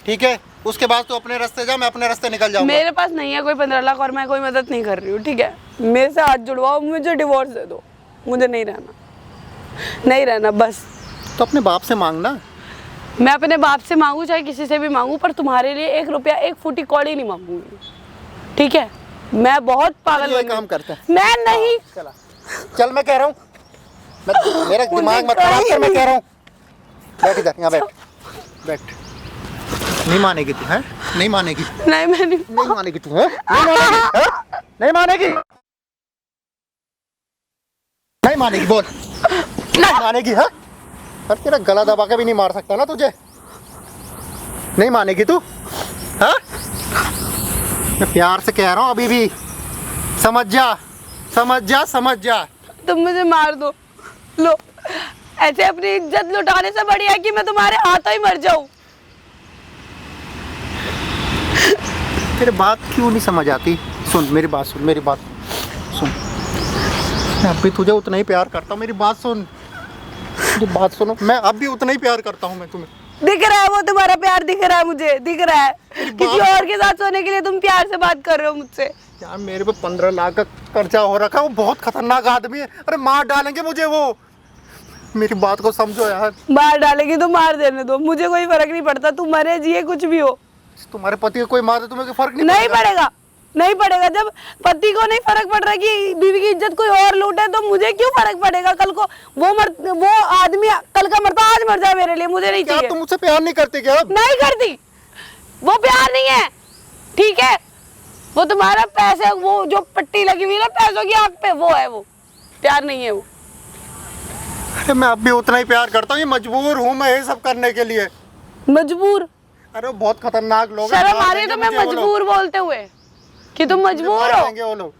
ठीक है? उसके बाद तू अपने रास्ते जा, मैं अपने रास्ते निकल जाऊंगा। मेरे पास नहीं है कोई 15 लाख और मैं कोई मदद नहीं कर रही हूँ, ठीक है। मेरे से हाथ जुड़वाओ, मुझे डिवोर्स दे दो, मुझे नहीं रहना, नहीं रहना बस। तो अपने बाप से मांगना। मैं अपने बाप से मांगू चाहे किसी से भी मांगू, पर तुम्हारे लिए 1 रुपया 1 फूटी कौड़ी नहीं मांगूंगी, ठीक है। मैं बहुत पागल ये बन काम गई। करता है। मैं नहीं, चला चल, मैं कह रहा हूँ, मेरा दिमाग मत खराब कर, मैं कह रहा हूँ। बैठ इधर, यहाँ बैठ बैठ। नहीं मानेगी तू, है? नहीं मानेगी? नहीं मैं नहीं नहीं मानेगी तू, है? नहीं मानेगी, है? नहीं मानेगी? नहीं मानेगी, बोल। नहीं मानेगी, है? अरे तेरा गला दबा के भी नहीं मार सकता ना तुझे। नहीं मानेगी तू, है? मैं प्यार से कह रहा हूँ, अभी भी समझ जा, समझ जा, समझ जा। तुम मुझे मार दो, लो, ऐसे अपनी इज्जत लुटाने से बढ़िया है कि मैं तुम्हारे हाथों ही मर जाऊं। तेरे बात क्यों नहीं समझ आती? सुन मेरी बात, सुन मेरी बात सुन। मैं अब भी तुझे उतना ही प्यार करता हूँ, मेरी बात सुन, मेरी बात सुनो। मैं अब भी उतना ही प्यार करता हूँ मैं तुम्हें। दिख रहा है वो तुम्हारा प्यार, दिख रहा है मुझे, दिख रहा है। किसी और के साथ सोने के लिए तुम प्यार से बात कर रहे हो मुझसे। यार मेरे पे 15 लाख का कर्जा हो रखा है, वो बहुत खतरनाक आदमी है। अरे मार डालेंगे मुझे वो, मेरी बात को समझो यार। मार डालेगी तो मार देने दो, मुझे कोई फर्क नहीं पड़ता, तुम मरे जिए कुछ भी हो। तुम्हारे पति को कोई मार दे, तुम्हें कोई फर्क नहीं पड़ेगा, नहीं पड़ेगा। जब पति को नहीं फर्क पड़ रहा कि बीवी की इज्जत कोई और लूटे, तो मुझे क्यों फर्क पड़ेगा? कल को वो आदमी कल का मरता आज मर जाए मेरे लिए, मुझे नहीं चाहिए। तुम मुझसे प्यार नहीं करते क्या? नहीं करती, वो प्यार नहीं है, ठीक है। वो तुम्हारा पैसे, वो जो पट्टी लगी हुई है ना पैसों की आंख पे, वो है, वो प्यार नहीं है वो। अरे मैं अब भी उतना ही प्यार करता हूँ, ये मजबूर हूँ मैं ये सब करने के लिए। मजबूर? अरे वो बहुत खतरनाक लोग हैं। शर्म आ रही है तो मैं मजबूर बोलते हुए कि तुम मजबूर हो। वो लोग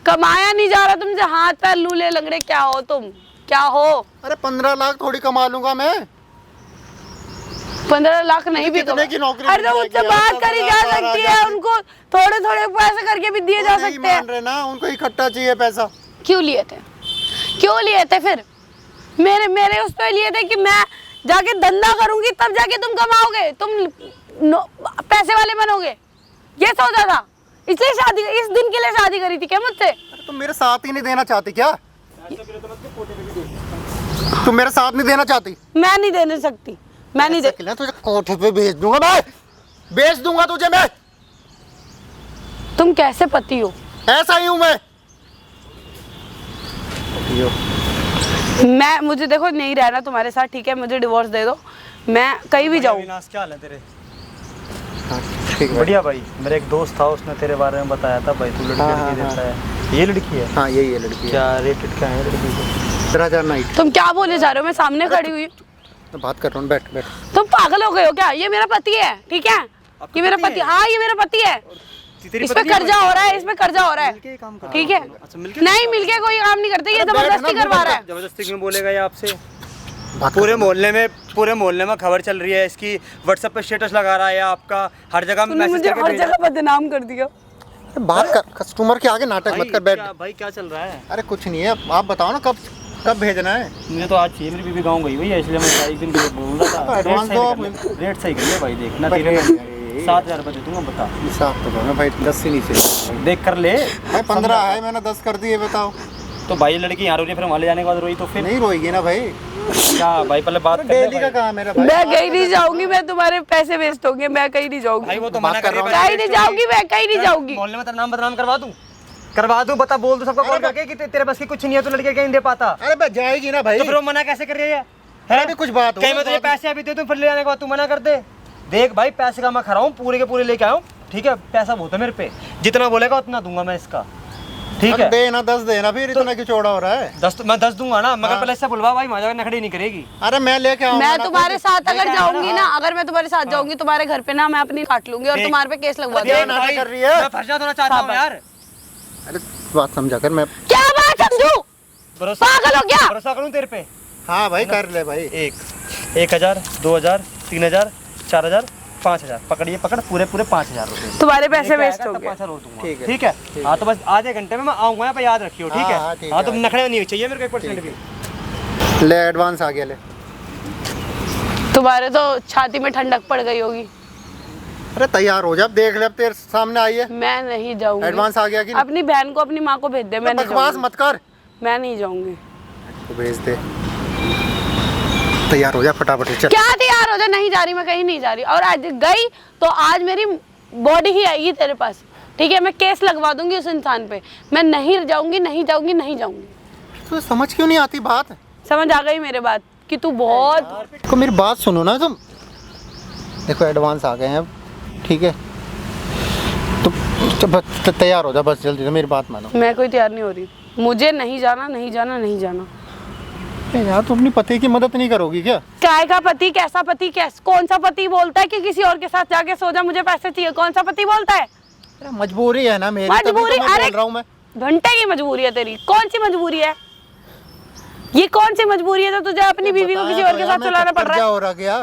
कमाया नहीं जा रहा तुमसे, हाथ पैर लूले लंगड़े क्या हो तुम, क्या हो? अरे 15 लाख थोड़ी कमा लूंगा मैं। 15 लाख नहीं भी कितने की नौकरी अरे तो उससे बात करी जा सकती है, उनको थोड़े थोड़े पैसे करके भी दिए जा सकते हैं। मान रहे ना, उनको इकट्ठा चाहिए पैसा। क्यों लिए थे, क्यों लिए थे फिर? मेरे उस पर लिए थे कि मैं जाके धंधा करूंगी तब जाके तुम कमाओगे, तुम पैसे वाले बनोगे, ये सोचा था, इसलिए शादी, इस दिन के लिए शादी करी थी क्या मुझसे? तुम मेरे साथ ही नहीं देना चाहती क्या? तुम मेरे साथ नहीं देना चाहती? मैं नहीं देने सकती, मैं नहीं दे। तुझे कोठे पे भेज दूंगा मैं, भेज दूंगा तुझे मैं। तुम कैसे पति हो? ऐसा ही हूँ मैं। मुझे देखो नहीं रहना तुम्हारे साथ, ठीक है, मुझे डिवोर्स दे दो, मैं कहीं भी जाऊँ। अविनाश क्या हाल है तेरे? ठीक है बढ़िया भाई, मेरा एक दोस्त था, उसने तेरे बारे में बताया था भाई, तू लड़की देता है। ये लड़की है? हाँ यही है लड़की। क्या रेटेड क्या है लड़की को? 15,000 नाइट। तुम क्या बोले जा रहे हो? मैं सामने खड़ी हुई, मैं बात कर रहा हूँ, बैठ बैठ। तुम पागल हो गए हो क्या? ये मेरा पति है, ठीक है, ये मेरा पति, हाँ ये मेरा पति है। इसमें कर्जा हो रहा है, इसमें कर्जा हो रहा है, ठीक है। नहीं मिलके कोई काम नहीं करते, ये जबरदस्ती करवा रहा है। जबरदस्ती क्यों बोलेगा ये आपसे? पूरे मोहल्ले में खबर चल रही है इसकी, व्हाट्सएप पे स्टेटस लगा रहा है आपका, हर जगह तूने मुझे हर जगह बदनाम कर दिया। बात कर, कस्टमर के आगे नाटक मत कर, बैठ। भाई क्या चल रहा है? अरे कुछ नहीं है, आप बताओ ना कब भेजना है? मुझे तो आज चाहिए, मेरी बीवी गाँव गई हुई है, इसलिए मैं एक दिन के लिए बोल रहा था। एडवांस दो, रेट सही कर ले भाई, देखना तेरे 7,000 रुपये दे दूंगा, बता। हिसाब तो दो ना भाई, 10 से नीचे देख कर ले भाई। 15 है, मैंने 10 कर दिए, बताओ। तो भाई लड़की यहाँ रो रही है, फिर वहाँ ले जाने के बाद रोई तो फिर नहीं रोएगी ना भाई। क्या भाई, पहले बात कर ले डेली का काम है मेरा भाई। मैं कहीं नहीं जाऊंगी, मैं तुम्हारे पैसे वेस्ट होंगे, मैं कहीं नहीं जाऊंगी भाई। वो तो मना कर रहा हूँ, कहीं नहीं जाऊंगी, मैं कहीं नहीं जाऊंगी। मोहल्ले में तेरा नाम बदनाम करवा दूं, बता, बोल दो सबको कॉल करके कि तेरे पास की कुछ नहीं है, तो लड़के कहीं दे पाता। अरे भाई जाएगी ना भाई। तो फिर वो मना कैसे कर रही है? अभी कुछ बात हो, कहीं मैं तुझे पैसे अभी दे दूं, फिर ले जाने के बाद तू मना कर दे। देख भाई, पैसे का मैं खा रहा हूँ, पूरे के पूरे लेके आया हूँ, ठीक है। पैसा बहुत है मेरे पे, जितना बोलेगा उतना दूंगा मैं इसका, ठीक है। देना 10 देना, फिर इतना क्यों चौड़ा हो रहा है? 10 मैं 10 दूंगा ना, मगर पहले इससे बुलवा भाई, वहाँ नखड़ी नहीं करेगी। अरे मैं लेके आऊंगा। मैं तुम्हारे साथ अगर जाऊंगी ना, अगर मैं तुम्हारे साथ जाऊंगी तुम्हारे घर पे ना, मैं अपनी काट लूंगी और तुम्हारे पे केस लगवा दूंगी। नाटक कर रही है। मैं फंसा होना चाहता हूँ यार। अरे बात समझा कर, मैं क्या बात समझू? पागल हो क्या? भरोसा करूँ तेरे पे? हाँ भाई कर ले भाई। 1,000 2,000 3,000 4,000 5,000 पकड़िए, पकड़ पूरे 5,000 रुपए। तुम्हारे पैसे वेस्ट हो गए। 5,000 और दूंगा, ठीक है। ठीक है। हाँ तो बस आधे घंटे में मैं आऊंगा यहाँ पे, याद रखियो, ठीक हाँ, है। ठीक हाँ है। तो नखड़े नहीं चाहिए मेरे को 1% भी। ले एडवांस आ गया, ले। तुम्हारे तो छाती में ठंडक पड़ गई होगी। अरे तैयार हो जा, अब देख ले, अब तेरे सामने आई है। मैं नहीं जाऊंगी। एडवांस आ गया कि नहीं? अपनी बहन को अपनी माँ को भेज दे, मैं नहीं बकवास जाऊंगी। मत कर, मैं नहीं जाऊंगी। तो भेज दे। तैयार हो जा फटाफट, चल। क्या तैयार हो जा? नहीं जा रही, मैं कहीं नहीं जा रही। और आज गई तो आज मेरी बॉडी ही आएगी तेरे पास, ठीक है। मैं केस लगवा दूंगी उस इंसान पे। मैं नहीं जाऊंगी, नहीं जाऊंगी, नहीं जाऊंगी। तो समझ क्यों नहीं आती बात? समझ आ गई मेरे बात कि तू बहुत। को मेरी बात सुनो ना तुम। देखो एडवांस आ गए हैं अब, ठीक है। तो तैयार हो जा बस, जल्दी से मेरी बात मानो। मैं कोई तैयार नहीं हो रही, मुझे नहीं जाना, नहीं जाना, नहीं जाना। यार तुम अपनी पति की मदद नहीं करोगी क्या? काय का पति? कैसा पति? कौन सा पति बोलता है कि किसी और के साथ जाके सो जा, मुझे पैसे चाहिए? कौन सा पति बोलता है? अरे मजबूरी है ना मेरी, मजबूरी? तभी तो मैं अरे बोल रहा हूं मैं। घंटे की मजबूरी है तेरी। कौन सी मजबूरी है ये? कौन सी मजबूरी है जो तुझे अपनी बीवी को किसी और के साथ चलाना पड़ रहा है? हो रहा क्या?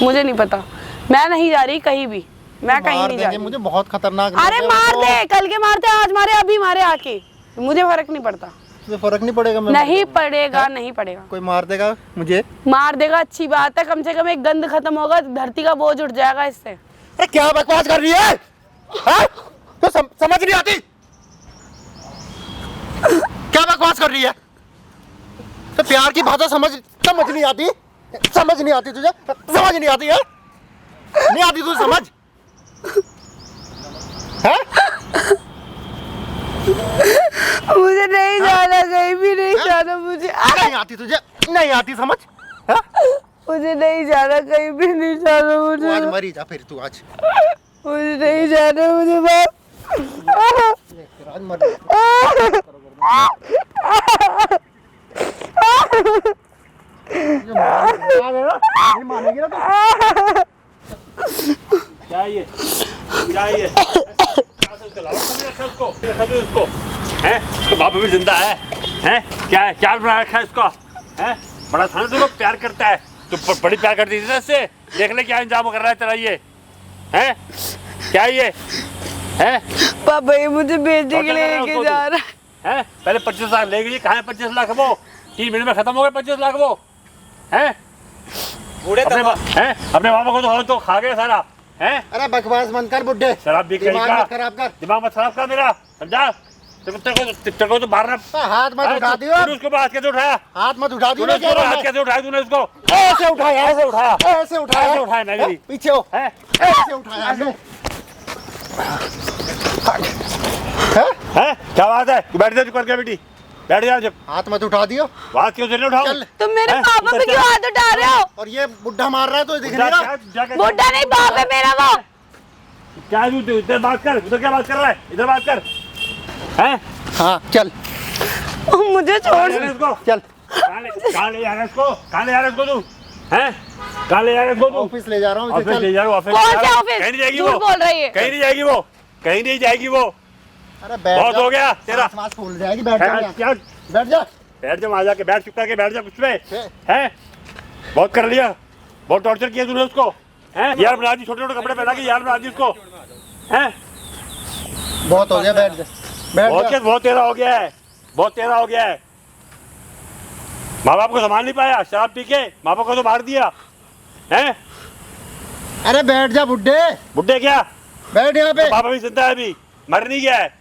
मुझे नहीं पता, मैं नहीं जा रही कहीं भी, मैं कहीं नहीं जा रही। मुझे बहुत खतरनाक। अरे मार दे, कल के मारते, आज मारे, अभी मारे आके, मुझे फर्क नहीं पड़ता। तुझे फर्क नहीं पड़ेगा? नहीं पड़ेगा, नहीं पड़ेगा। कोई मार देगा मुझे? मार देगा, अच्छी बात है, कम से कम एक गंद खत्म होगा, धरती का बोझ उठ जाएगा इससे। अरे क्या बकवास कर रही है? हाँ? तो समझ नहीं आती? क्या बकवास कर रही है? तो प्यार की भाषा समझ नहीं आती? समझ नहीं आती तुझे? समझ नहीं आती है? नहीं आती तुझे समझ? है? मुझे नहीं जाना, कहीं भी नहीं जाना मुझे। नहीं आती तुझे? नहीं आती समझ? है? मुझे नहीं जाना, कहीं भी नहीं जाना तू मुझे। आज मरी जा फिर, तू आज मुझे नहीं जाना, मुझे बाप। आज मर मानेगी ना तू? क्या ये उसको हैं? उसका बाप भी जिंदा है हैं? क्या बना रखा है इसको हैं? बड़ा थाना तुमको प्यार करता है, तो बड़ी प्यार करती थी ना इससे। देख ले क्या इंतजाम कर रहा है तेरा ये हैं? क्या ये हैं? पापा ये मुझे बेचने के लिए लेके जा रहा है। हैं? पहले 25 लाख ले गई, कहाँ है 25 लाख? वो 3 महीने में खत्म हो गए 25 लाख वो हैं? अपने बाबा को तो खा गए सारा हैं? अरे बकवास बंद कर बुड्ढे, शराब भी दिमाग मत खराब कर। दिमाग मत खराब कर मेरा, समझा? तेरे को तो मारना। हाथ मत उठा दियो। तूने उसको हाथ कैसे उठाया? हाथ मत उठा दियो। हाथ कैसे उठाया तूने उसको? ऐसे उठाया, ऐसे उठाया, ऐसे उठाया, ऐसे उठाया मैंने भी। पीछे हो, हैं? ऐसे उठाया ऐसे। हैं? क्या बात है? तू बैठ जा, चुप करके बेटी, बैठ जा। जब हाथ मत उठा दियो। हाथ क्यों से नहीं उठाऊं? चल। तुम मेरे हैं? पापा पे क्यों हाथ उठा रहे हो? और ये बुड्ढा मार रहा है तो दिख नहीं रहा? बुड्ढा नहीं, बाप है मेरा वो। क्या इधर बात कर, उधर क्या बात कर रहा है? इधर बात कर हैं? हाँ चल मुझे छोड़। इसको चल। कहाँ ले जा रहा है इसको? कहाँ ले जा रहा है इसको तू? हैं? कहाँ ले जाएगा इसको तू? ऑफिस ले जा रहा हूँ इसे, ऑफिस चल। ले जा रहा हूँ, ऑफिस कौन ले जा से रहा हूँ। ऑफिस? कहीं नहीं जाएगी झूठ वो, बोल रही है। कहीं नहीं जाएगी वो, कहीं नहीं जाएगी वो। अरे बैठ बहुत जा। हो गया तेरा। सांस फूल जाएगी, बैठ जा यहाँ। क्या बैठ जा। बैठ जा वहाँ जाके, बैठ चुप करके बैठ जा कुछ पे है। हैं? बहुत कर लिया, बहुत टॉर्चर किया तूने उसको, हैं? यार बना दी, छोटे छोटे कपड़े पहना के यार बना दी उसको, हैं? बहुत हो गया, बैठ जा, बैठ बहुत जा। क्या, बहुत तेरा हो गया है, बहुत तेरा हो गया है। माँ बाप को संभाल नहीं पाया, शराब पी के माँ बाप को तो मार दिया, हैं? अरे बैठ जा बुड्ढे, बुड्ढे क्या, बैठ यहाँ पे। पापा भी जिंदा है अभी, मर नहीं गया है,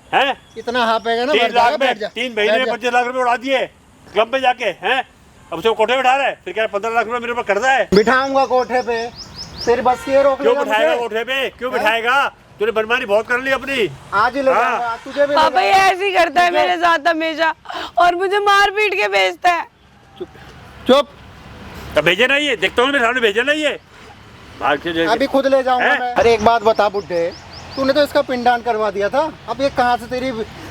हैं? इतना हाफेगा ना, 3 बैठ लाख जा, में बैठ जा। 3 महीने में 25 लाख रुपए उड़ा दिए क्लब में जाके, हैं? अब उसे कोठे बिठा रहा है, फिर कह रहा 15 लाख रुपए मेरे ऊपर कर्जा है। बिठाऊंगा कोठे पे, तेरी बस की रोक क्यों लेगा बिठाएगा मुझे? कोठे पे, क्यों बिठाएगा? तूने मनमानी बहुत कर ली अपनी। आज ही ले हाँ। जाऊंगा, तुझे भी ले पापा ये जाऊंगा। ऐसे ही करता है मेरे साथ हमेशा, और मुझे मार पीट के भेजता है। चुप, तब भेजे नहीं है, देखता हूँ मेरे सामने भेजे नहीं है, भाग के जाके। अभी खुद ले जाऊंगा हैं? मैं। अरे एक बात बता बुड्ढे, तूने तो इसका पिंडदान करवा दिया था, अब ये कहाँ से तेरी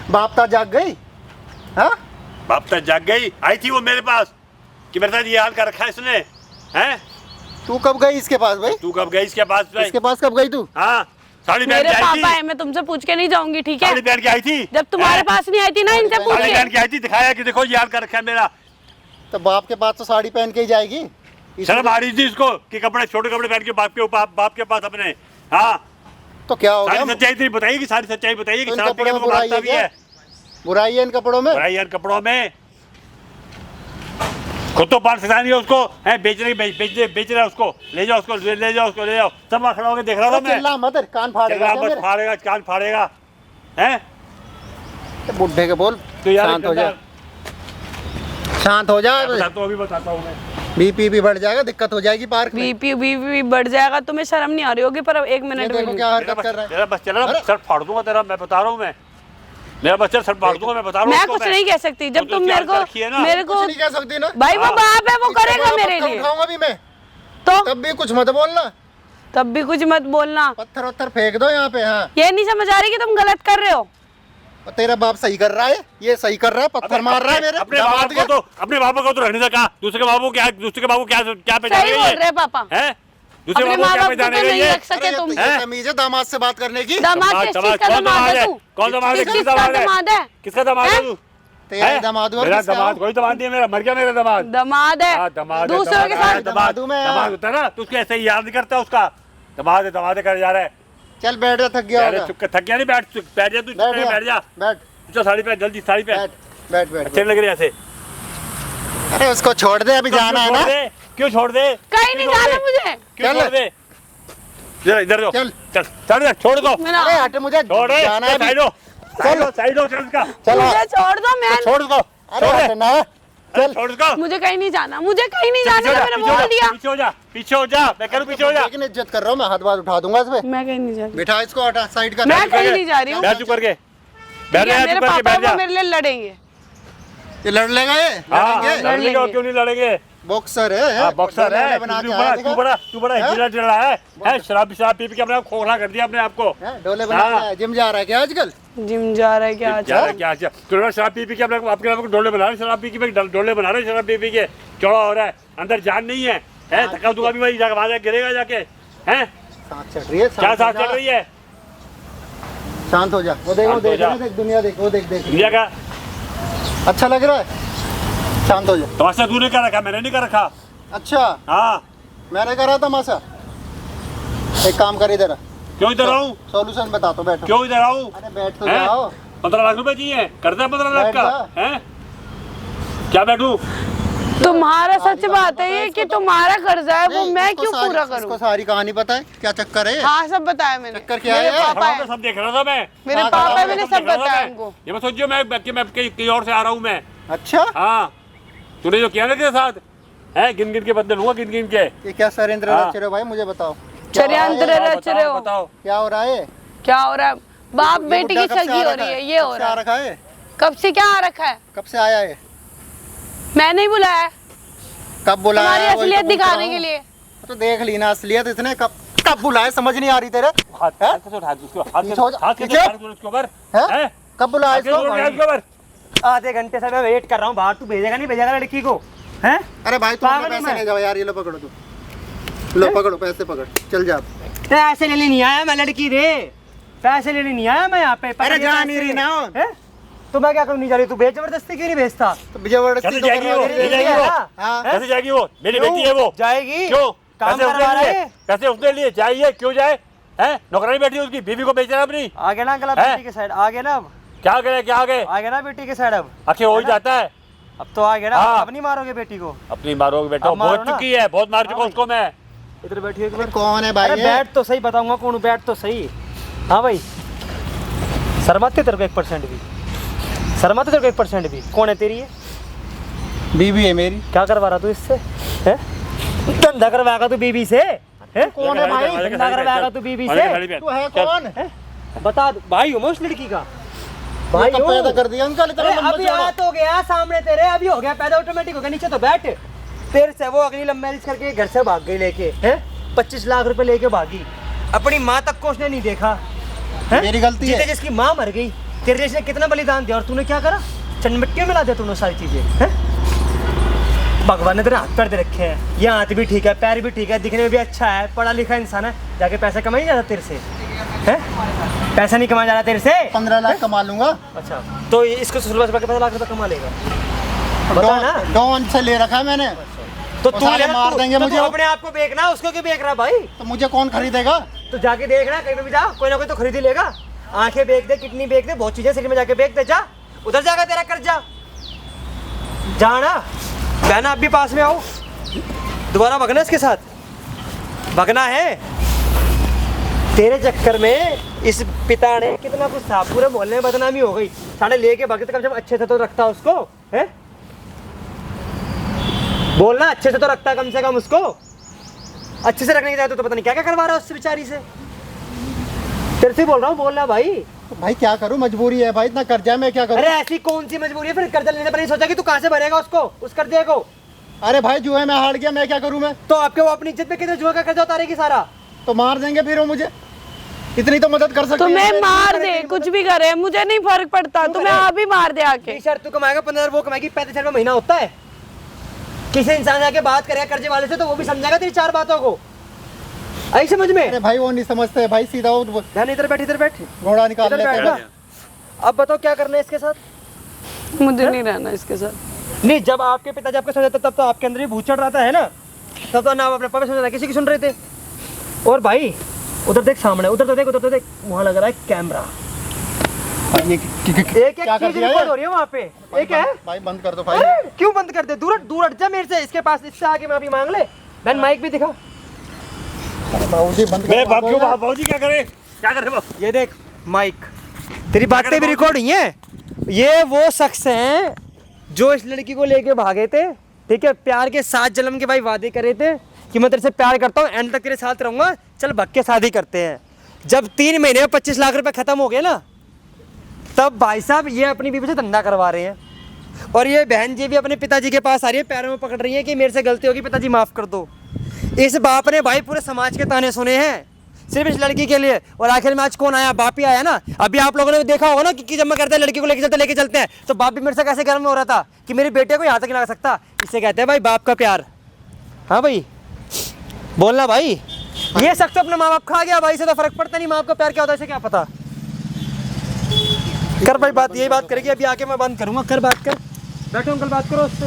बापता जाग गई? हाँ, बाप तक जाग गई, आई थी वो मेरे पास कि मेरे साथ ये हाल कर रखा है इसने, हैं? तू कब गई इसके पास भाई? तू कब गई इसके पास भाई? इसके पास कब गई तू? हाँ, साड़ी पहन मेरे के आई पापा है, थी, मैं तुमसे पूछ के नहीं जाऊंगी, ठीक है? साड़ी पहन के आई थी। जब तुम्हारे हैं? पास नहीं आई थी ना, इनसे पूछ साड़ी के। पहन के आई थी, दिखाया कि देखो ये हाल कर रखा है मेरा। तो बाप के पास तो साड़ी पहन के ही जाएगी। शर्म आ रही थी इसको कि कपड़े, छोटे कपड़े पहन के बाप के पास अपने, हाँ। तो क्या हो गया? सारी सच्चाई तेरी बताइए कि सारी सच्चाई बताइए कि तो इन शराब पी के कपड़ों में तुमको बुराई मारता है भी क्या? है। बुराई है इन कपड़ों में? बुराई यार कपड़ों में, खुद तो पान सजा नहीं है उसको, है बेच रहा है उसको, ले जाओ उसको, ले जाओ उसको, ले जाओ। सब खड़ा होकर देख रहा था मैं, चिल्ला मत, कान फाड़ेगा क्या मेरे? फाड़ेगा, कान फाड़ेगा, हैं? तो बुड्ढे के बोल, तो यार शांत हो जा, शांत हो जा। बताता हूँ, अभी बताता हूँ मैं। बीपी भी बढ़ जाएगा, दिक्कत हो जाएगी पार्क में। बीपी बढ़ जाएगा, तुम्हें शर्म नहीं आ रही होगी, पर अब 1 ये मिनट देखो में क्या हरकत कर रहा है। मेरा बस चला, अरे! सर फाड़ दूंगा तेरा, मैं बता रहा हूँ मैं, मेरा बच्चा सर फाड़ दूंगा, मैं बता रहा हूँ मैं उसको कुछ नहीं कह सकती। जब तो तुम क्या मेरे रखी है ना? को कुछ नहीं कह सकती ना। भाई वो हाँ। बाप है, वो इससे करेगा बड़ा मेरे पत्थर लिए, उठाऊंगा भी मैं, तो तब भी कुछ मत बोलना। तब भी कुछ मत बोलना। पत्थर वत्थर फेंक दो यहाँ पे। हाँ, ये नहीं समझ आ रही कि तुम गलत कर रहे हो। और तेरा बाप सही कर रहा है, ये सही कर रहा है, पत्थर मार रहा है मेरे अपने दामाद बाप को के। तो, अपने बाबा को तो रहने का, दूसरे के बाबू क्या सही पहचानेगा बोल ये? रहे हैं पापा। हैं? दूसरे अपने बाबू माँ क्या बाप को तो पहचानेगा नहीं ये? रख सके अरे तुम। ये तमीज है दामाद से बात करने की? दामाद किस चीज का कौन दामाद है तू? कौन दामाद है? किस किसका चीज का दामाद है? दामाद है? किसका दामाद है हैं? तू? तेरा हैं? दामाद और मेरा किसका? दामाद, कोई दामाद नहीं है मेरा, मर गया मेरा दामाद। दामाद हाँ, है दामाद है, दूसरों के दामाद है, साथ। दामाद दामादू में दामाद होता है ना, तू उसको ऐसे ही याद नहीं करता उसका, दामाद है कर जा रहा है। चल बैठ जा, थक गया अरे होगा। चुप कर, थक गया नहीं, बैठ जा तू, बैठ बैठ जा, बैठ चल साड़ी पहन, जल्दी साड़ी पहन, बैठ बैठ बैठ। अच्छे लग रही है ऐसे। अरे उसको छोड़ दे, अभी जाना है ना। क्यों छोड़ दे? कहीं नहीं जाना मुझे। क्यों चल। छोड़ दे? जरा इधर दो, चल। चल चल छोड़ दो, मैं ना- अरे हट, मुझे छोड़ दे, जाना है अभी। साइड हो चल इसका, चल मुझे छोड़ दो, मैं छोड़ इसको, अरे छोड़ दे, हट ना, चल। छोड़ इसको, मुझे कहीं नहीं जाना, मुझे कहीं नहीं पीछे जाना, हो जा, मैंने पीछे हो बोल जा, दिया। पीछे हो जा, मैं कह रहा हूँ पीछे हो जा, लेकिन इज्जत कर रहा हूँ मैं, हाथ बात उठा दूंगा इस पे। मैं कहीं नहीं जा रही। बिठा इसको, हटा साइड कर। मैं कहीं नहीं जा रही हूँ। बैठ चुप करके, ठीक बैठ है, जा, मेरे चुप करके पापा बैठ जा। वो मेरे लिए लड़ेंगे। ये लड़ लेगा, ये हाँ, लड़ेंगे। लड़ेंगे और क्यों नहीं लड़ेंगे? बॉक्सर है, हाँ, बॉक्सर है, बना तू के बड़ा, आया तू देखा? बड़ा, तू बड़ा हाँ? हिला चल रहा है, शराब पी के अपने आप खोखला कर दिया अपने आप को। हैं? डोले बना के हाँ। आया, जिम जा रहा है क्या आजकल? जिम जा रहा है क्या आज? क्या तू शराब पी के अपने आपके आप डोले बना रहे, शराब पी के डोले बना रहे, शराब पी के चौड़ा हो रहा है, अंदर जान नहीं है, थका दुका भी वही जाकर वहां गिरेगा जाके, हैं? सांस चढ़ रही है, क्या सांस चल रही है? शांत हो जा। वो देख, वो शांत हो देख, जा। वो देख, दुनिया देख, वो देख देख। दुनिया का अच्छा लग रहा है? शांत हो जा। तमाशा तूने कर रखा, मैंने नहीं कर रखा। अच्छा, हाँ, मैंने करा तमाशा। एक काम कर, इधर आ। क्यों इधर आऊँ? सॉल्यूशन बता, तो बैठो। क्यों इधर आऊँ? अरे बैठ तो हैं? जाओ। 15 लाख रुपए चाहिए, कर दे 15 लाख बैठ का, जा। हैं? क्या बैठू? तुम्हारा सच बात है ये कि तुम्हारा कर्जा है, वो नहीं, मैं इसको क्यों सारी- पूरा इसको करूँ? सारी कहानी पता है, क्या चक्कर है? हाँ, सब बताया मैंने। चक्कर क्या मेरे है? पापा हाँ, है, सब देख रहा था मैं, मेरे हाँ, पापा है, हाँ, मैंने सब सब देख रहा था बताया मैं। उनको। ये मत सोचिए मैं कहीं और से आ रहा हूँ मैं। अच्छा, हाँ, तूने जो किया ना तेरे साथ है, गिन गिन के बदले लूंगा, गिन गिन के। ये क्या षड्यंत्र हाँ। रच रहे हो भाई, मुझे बताओ। क्या हो रहा है? षड्यंत्र हाँ, रच रहे हो। बताओ। क्या हो रहा है? क्या हो रहा है? बाप ये बेटी बुड्ढा की कब से सगी आ हो रखा रही है, है? ये हो कब से रहा आ है। रखा है? कब से क्या आ रखा है? कब से आया है? मैंने ही बुलाया है, कब बुलाया? तुम्हारी वही तो असलियत पूछ रहा दिखाने हूँ। के लिए। तो देख ली ना असलियत इसने, कब कब बुलाया समझ नहीं आ रही तेरे। हाथ हैं? कैसे उठा दूँ उसको, हाथ पीछे हो जा, कैसे, हाथ कैसे पीछे। उठा दूँ उसके ऊपर, हैं? हैं? कब बुलाया हाथ कैसे इसको? उठा दूँ उसके ऊपर? आधे घंटे से मैं वेट कर रहा हूँ बाहर, तू भेजेगा नहीं भेजेगा लड़की को? हैं? अरे भाई तुम पागल हूँ पैसे मैं। ले जाओ यार, ये लो पकड़ो तुम, लो पकड़ो पैसे पकड़, चल जा। पैसे लेने नहीं आया मैं लड़की रे, पैसे लेने नहीं आया मैं यहाँ पे। अरे जा नहीं रही ना। हैं? तो मैं क्या करूँ, नहीं जा रही? तू भेज, जबरदस्ती क्यों नहीं भेजता? तो जबरदस्ती कैसे तो जाएगी करवा वो? रही है। जाएगी वो? हाँ। कैसे जाएगी वो? मेरी क्यों? बेटी है वो। जाएगी क्यों? काम पैसे करवा रहा उसने लिए, है। पैसे उसने लिए, चाहिए क्यों जाए? हैं? नौकरानी बैठी है उसकी, बीवी को बेच रहा है अपनी। आगे ना गला हैं? बेटी के साइड, आगे ना, अब क्या करे, क्या आगे? आगे ना बेटी के साइड, अब आखिर हो ही जाता है। अब तो आगे ना, हाँ। अब नहीं मारोगे बेटी को? अपनी मारोगे बेटा, अब मारो बहुत ना। चुकी है, बहुत मार चुका हाँ उसको मैं। इधर बैठिए एक अरे बार। कौन है भाई अरे ये? बैठ तो सही, बताऊंगा कौन हूँ, बैठ तो सही। हाँ भाई, शर्माते तेरे को 1% भी, शर्माते तेरे को 1% भी? कौन है तेरी ये? बीवी है मेरी। क्या करवा रहा तू इससे? हैं? धंधा करवाएगा तू बीबी से? हैं? कौन है भाई? धंधा करवाएगा तू बीबी से? तू है कौन? हैं? बता, भाई हूँ मैं उस लड़की का, भाई भाई हूँ। पैदा कर दिया अंकल, इतना अरे लंबा अभी चौड़ा। आ तो गया सामने तेरे, अभी हो गया पैदा, ऑटोमेटिक हो गया। नीचे तो बैठ। तेरे से वो अगली लव मैरिज करके घर से भाग गई लेके, हैं? 25 लाख रुपए लेके भागी, अपनी माँ तक को उसने नहीं देखा। हैं? मेरी गलती जिसे है। जिसकी माँ मर गई, तेरे देश ने कितना बलिदान दिया और तूने क्या करा? चंद मिट्टी में मिला दिया तूने सारी चीजें। हैं? भगवान ने तेरे हाथ पैर दे रखे हैं, ये हाथ भी ठीक है, पैर भी ठीक है, दिखने में भी अच्छा है, पढ़ा लिखा इंसान है, जाके पैसे कमाई जा रहा तेरे से? हैं? पैसा नहीं कमाया जा रहा तेरे से? 15 लाख कमा लूंगा। अच्छा, तो इसको सुलभ से 15 लाख रुपए कमा लेगा? बता ना। डॉन से ले रखा है मैंने। तो वो तू साले ले, मार देंगे तो मुझे। तू अपने आप को बेचना, उसको क्यों बेच रहा भाई? तो मुझे कौन खरीदेगा? तो जाके देखना, कहीं पे भी जा, कोई ना कोई तो खरीद ही लेगा। आंखें बेच दे, किडनी बेच दे, बहुत चीजें, सिर में जाके बेच दे, जा उधर जाकर तेरा कर्जा। जाना बहना, अब भी पास में आओ, दोबारा भगना इसके साथ, भगना है। तेरे चक्कर में इस पिता ने कितना कुछ था, पूरे मोहल्ले में बदनामी हो गई। साढ़े लेके भगत, कम से कम अच्छे से तो रखता उसको, है? बोलना, अच्छे से तो रखता कम से कम उसको। अच्छे से रखने की जाए तो पता नहीं क्या क्या करवा रहा है उससे बेचारी से। तेरे से बोल रहा हूँ, बोलना भाई। तो भाई क्या करूं, मजबूरी है भाई, इतना कर्जा मैं क्या करूं? अरे ऐसी कौन सी मजबूरी है फिर कर्जा लेने पर? नहीं सोचा कि तू कहाँ से भरेगा उसको, उस कर्जे को? अरे भाई जुए में हार गया, मैं क्या करूं मैं? तो आपके वो अपनी इज्जत पे कितने जुआ का कर्जा उतारेगी सारा? तो मार देंगे फिर वो मुझे, इतनी तो मदद कर सकते तुम्हें हैं। मार दे, कुछ भी करे, मुझे नहीं फर्क पड़ता, तुम्हें आप ही मार दे आके। शर्त तू कमाएगा 15,000, वो कमाएगी 35,000 रुपये महीना होता है। किसी इंसान से आके बात करेगा कर्जे वाले से तो वो भी समझेगा तेरी 4 बातों को, आई समझ में? अरे भाई वो नहीं समझते भाई, सीधा वो ध्यान, इधर बैठ, इधर बैठ, घोड़ा निकाल इधर लेते बैठ हैं। ना। अब बताओ क्या करना है इसके साथ? मुझे नहीं रहना इसके साथ। नहीं, जब आपके पिताजी आपके साथ रहते तब तो आपके अंदर भी भूत चढ़ रहा था, है ना? तब तो ना आप अपने पापा सुन रहे, किसी की सुन रहे थे। और भाई उधर देख सामने, उधर तो देख, उधर तो देख, वहाँ लग रहा है कैमरा। ये एक क्या कर चीज दिया रिकॉर्ड ये? हो रही है वहाँ पे, एक है। भाई बंद कर दो भाई। अरे क्यों बंद कर दे? दूर दूर हट जा मेरे से, इसके पास, इससे आगे माफी मांग ले। बहन माइक भी दिखा। बाबूजी बंद मेरे कर बाप दो क्यों, यार। बाबूजी क्या करे, क्या करे बाप? ये देख माइक, तेरी बातें भी रिकॉर्ड हुई हैं। ये वो शख्स हैं जो इस लड़की को लेके भागे थे, ठीक है? प्यार के 7 जन्म के भाई वादे करे थे कि मैं तेरे से प्यार करता हूँ, एंड तक तेरे साथ रहूंगा, चल भग के शादी करते हैं। जब 3 महीने में 25 लाख रुपए खत्म हो गए ना, तब भाई साहब ये अपनी बीवी से धंधा करवा रहे हैं। और ये बहन जी भी अपने पिताजी के पास आ रही है, पैरों में पकड़ रही है कि मेरे से गलती होगी, पिताजी माफ़ कर दो। इस बाप ने भाई पूरे समाज के ताने सुने हैं सिर्फ इस लड़की के लिए, और आखिर में आज कौन आया? बाप ही आया ना। अभी आप लोगों ने देखा होगा ना कि जब मैं कहते हैं लड़की को लेके चलते हैं, तो बाप भी मेरे से कैसे गर्म हो रहा था कि मेरे बेटे को यहाँ तक नहीं लगा सकता। इससे कहते हैं भाई बाप का प्यार। हाँ भाई बोलना भाई। ये शख्स अपना माँ बाप खा गया भाई, से तो फर्क पड़ता नहीं, माँ बाप का प्यार क्या होता है इसे क्या पता। कर भाई बात, यही बात करेगी अभी आके, मैं बंद करूँगा। कर बात कर, बैठो अंकल, बात करो उससे।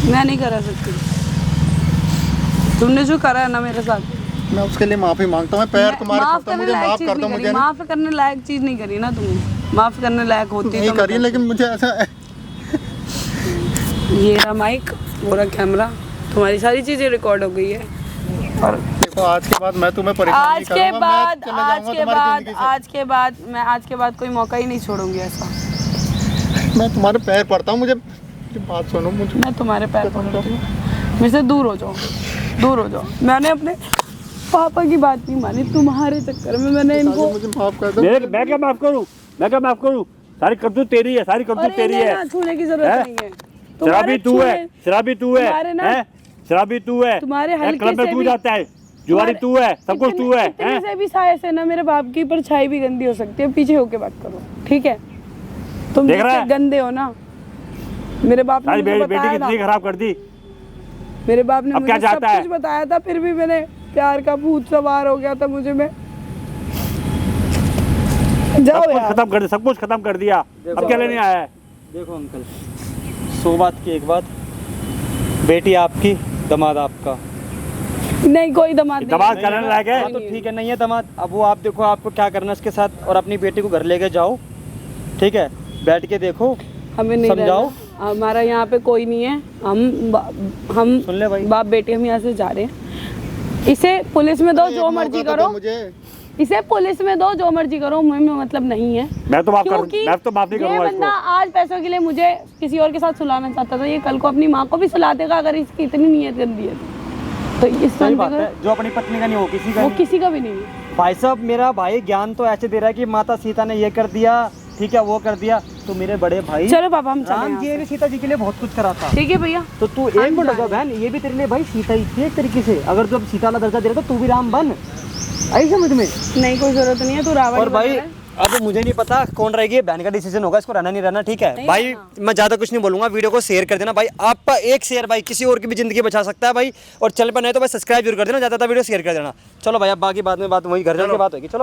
मैं नहीं करा सकती, तुमने जो करा है ना मेरे साथ, मैं उसके लिए माफी मांगता हूँ, मैं पैर तुम्हारे माफ छूता हूँ, करने मुझे लायक माफ चीज कर दो। नहीं मुझे करी, माफ करने लायक चीज नहीं करी ना तुमने, माफ करने लायक होती नहीं तो करी, लेकिन मुझे ऐसा ये रहा माइक, वो रहा कैमरा, तुम्हारी सारी चीजें रिकॉर्ड हो गई है। और देखो आज के बाद मैं तुम्हें परेशान नहीं आज के करूंगा, बाद, मैं चले जाऊंगा तुम्हारी जिंदगी से। आज के बाद कोई मौका ही नहीं छोड़ूंगी ऐसा। मैं तुम्हारे पैर पड़ता हूँ, मुझे बात सुनो, मुझे मैं तुम्हारे पैर पकड़ती हूँ, मेरे से दूर हो जाओ, दूर हो जाओ। मैंने अपने पापा की बात नहीं मानी, तुम्हारे चक्कर में मैंने इनको। मुझे माफ कर दो। मैं क्या माफ करूँ, मैं क्या माफ करूँ? सारी करतूत तेरी है, सारी करतूत अरे तेरी इन्हें है। ना छूने की जरूरत नहीं है। शराबी तू है, शराबी तू है, तुम्हारे ना- हैं? शराबी तू है, तुम्हारे हैं? हल्के क्लब में से तू भी- जाता है, जुआरी तू है, सब कुछ तू है, इतने हैं? से भी साये से ना मेरे बाप की परछाई भी गंदी हो सकती है, पीछे होके बात करो, ठीक है? तुम देख रहा जितने है? गंदे हो ना, मेरे बाप ने सारी मुझे बेटी की बताया जिंदगी था, खराब कर दी। मेरे बाप ने अब क्या मुझे सब चाहता है? कुछ बताया था, फिर भी मैंने प्यार का भूत सवार हो गया था मुझे में। जाओ सब कुछ यार। खत्म कर दिया, सब कुछ खत्म कर दिया। अब क्या लेने आया है? देखो अंकल, 100 बात की एक बात, बेटी आपकी, दामाद आपका। नहीं कोई दामाद नहीं दमाद है। करने लायक है? हाँ तो ठीक है, नहीं है दामाद। अब वो आप देखो आपको क्या करना है इसके साथ, और अपनी बेटी को घर लेके जाओ, ठीक है? बैठ के देखो, हमें नहीं समझाओ। रहना। हमारा यहाँ पे कोई नहीं है। हम सुन ले भाई। बाप बेटे हम यहाँ से जा रहे हैं। इसे पुलिस में दो, जो मर्जी करो। मुझे इसे पुलिस में दो, जो मर्जी करो, मुझे मतलब नहीं है। मैं तो माफ क्योंकि मैं तो माफ नहीं ये करूंगा बंदा इसको। आज पैसों के लिए मुझे किसी और के साथ सुलाना चाहता था, ये कल को अपनी माँ को भी सुला देगा अगर इसकी इतनी नीयत गंदी है तो इस सही बंदे बात को है, जो अपनी पत्नी का नहीं वो किसी का वो नहीं। किसी का भी नहीं है। भाई साहब, मेरा भाई ज्ञान तो ऐसे दे रहा है कि माता सीता ने ये कर दिया, ठीक है, वो कर दिया। तो मेरे बड़े भाई चलो पापा हम चले राम यहाँ जी से। ने भी सीता जी के लिए बहुत कुछ करा था। ठीक है भैया। तो तू एक मिनट हो बहन, ये भी तेरे लिए भाई सीता ही थी एक तरीके से। अगर तू अब सीता वाला दर्जा दे रहा तो तू भी राम बन, आई समझ में? नहीं कोई जरूरत नहीं है, तू रावण और भाई बन रहा है। अब मुझे नहीं पता कौन रहेगी, बहन का डिसीजन होगा, इसको रहना नहीं रहना, ठीक है नहीं भाई? रहना। मैं ज्यादा कुछ नहीं बोलूंगा, वीडियो को शेयर कर देना भाई। आपका एक शेयर भाई किसी और की भी जिंदगी बचा सकता है भाई। और चैनल पर नहीं तो भाई सब्सक्राइब जरूर कर देना, ज्यादा वीडियो शेयर कर देना। चलो भाई, अब बाकी बाद में बात वही घर जाके बात होगी। चलो।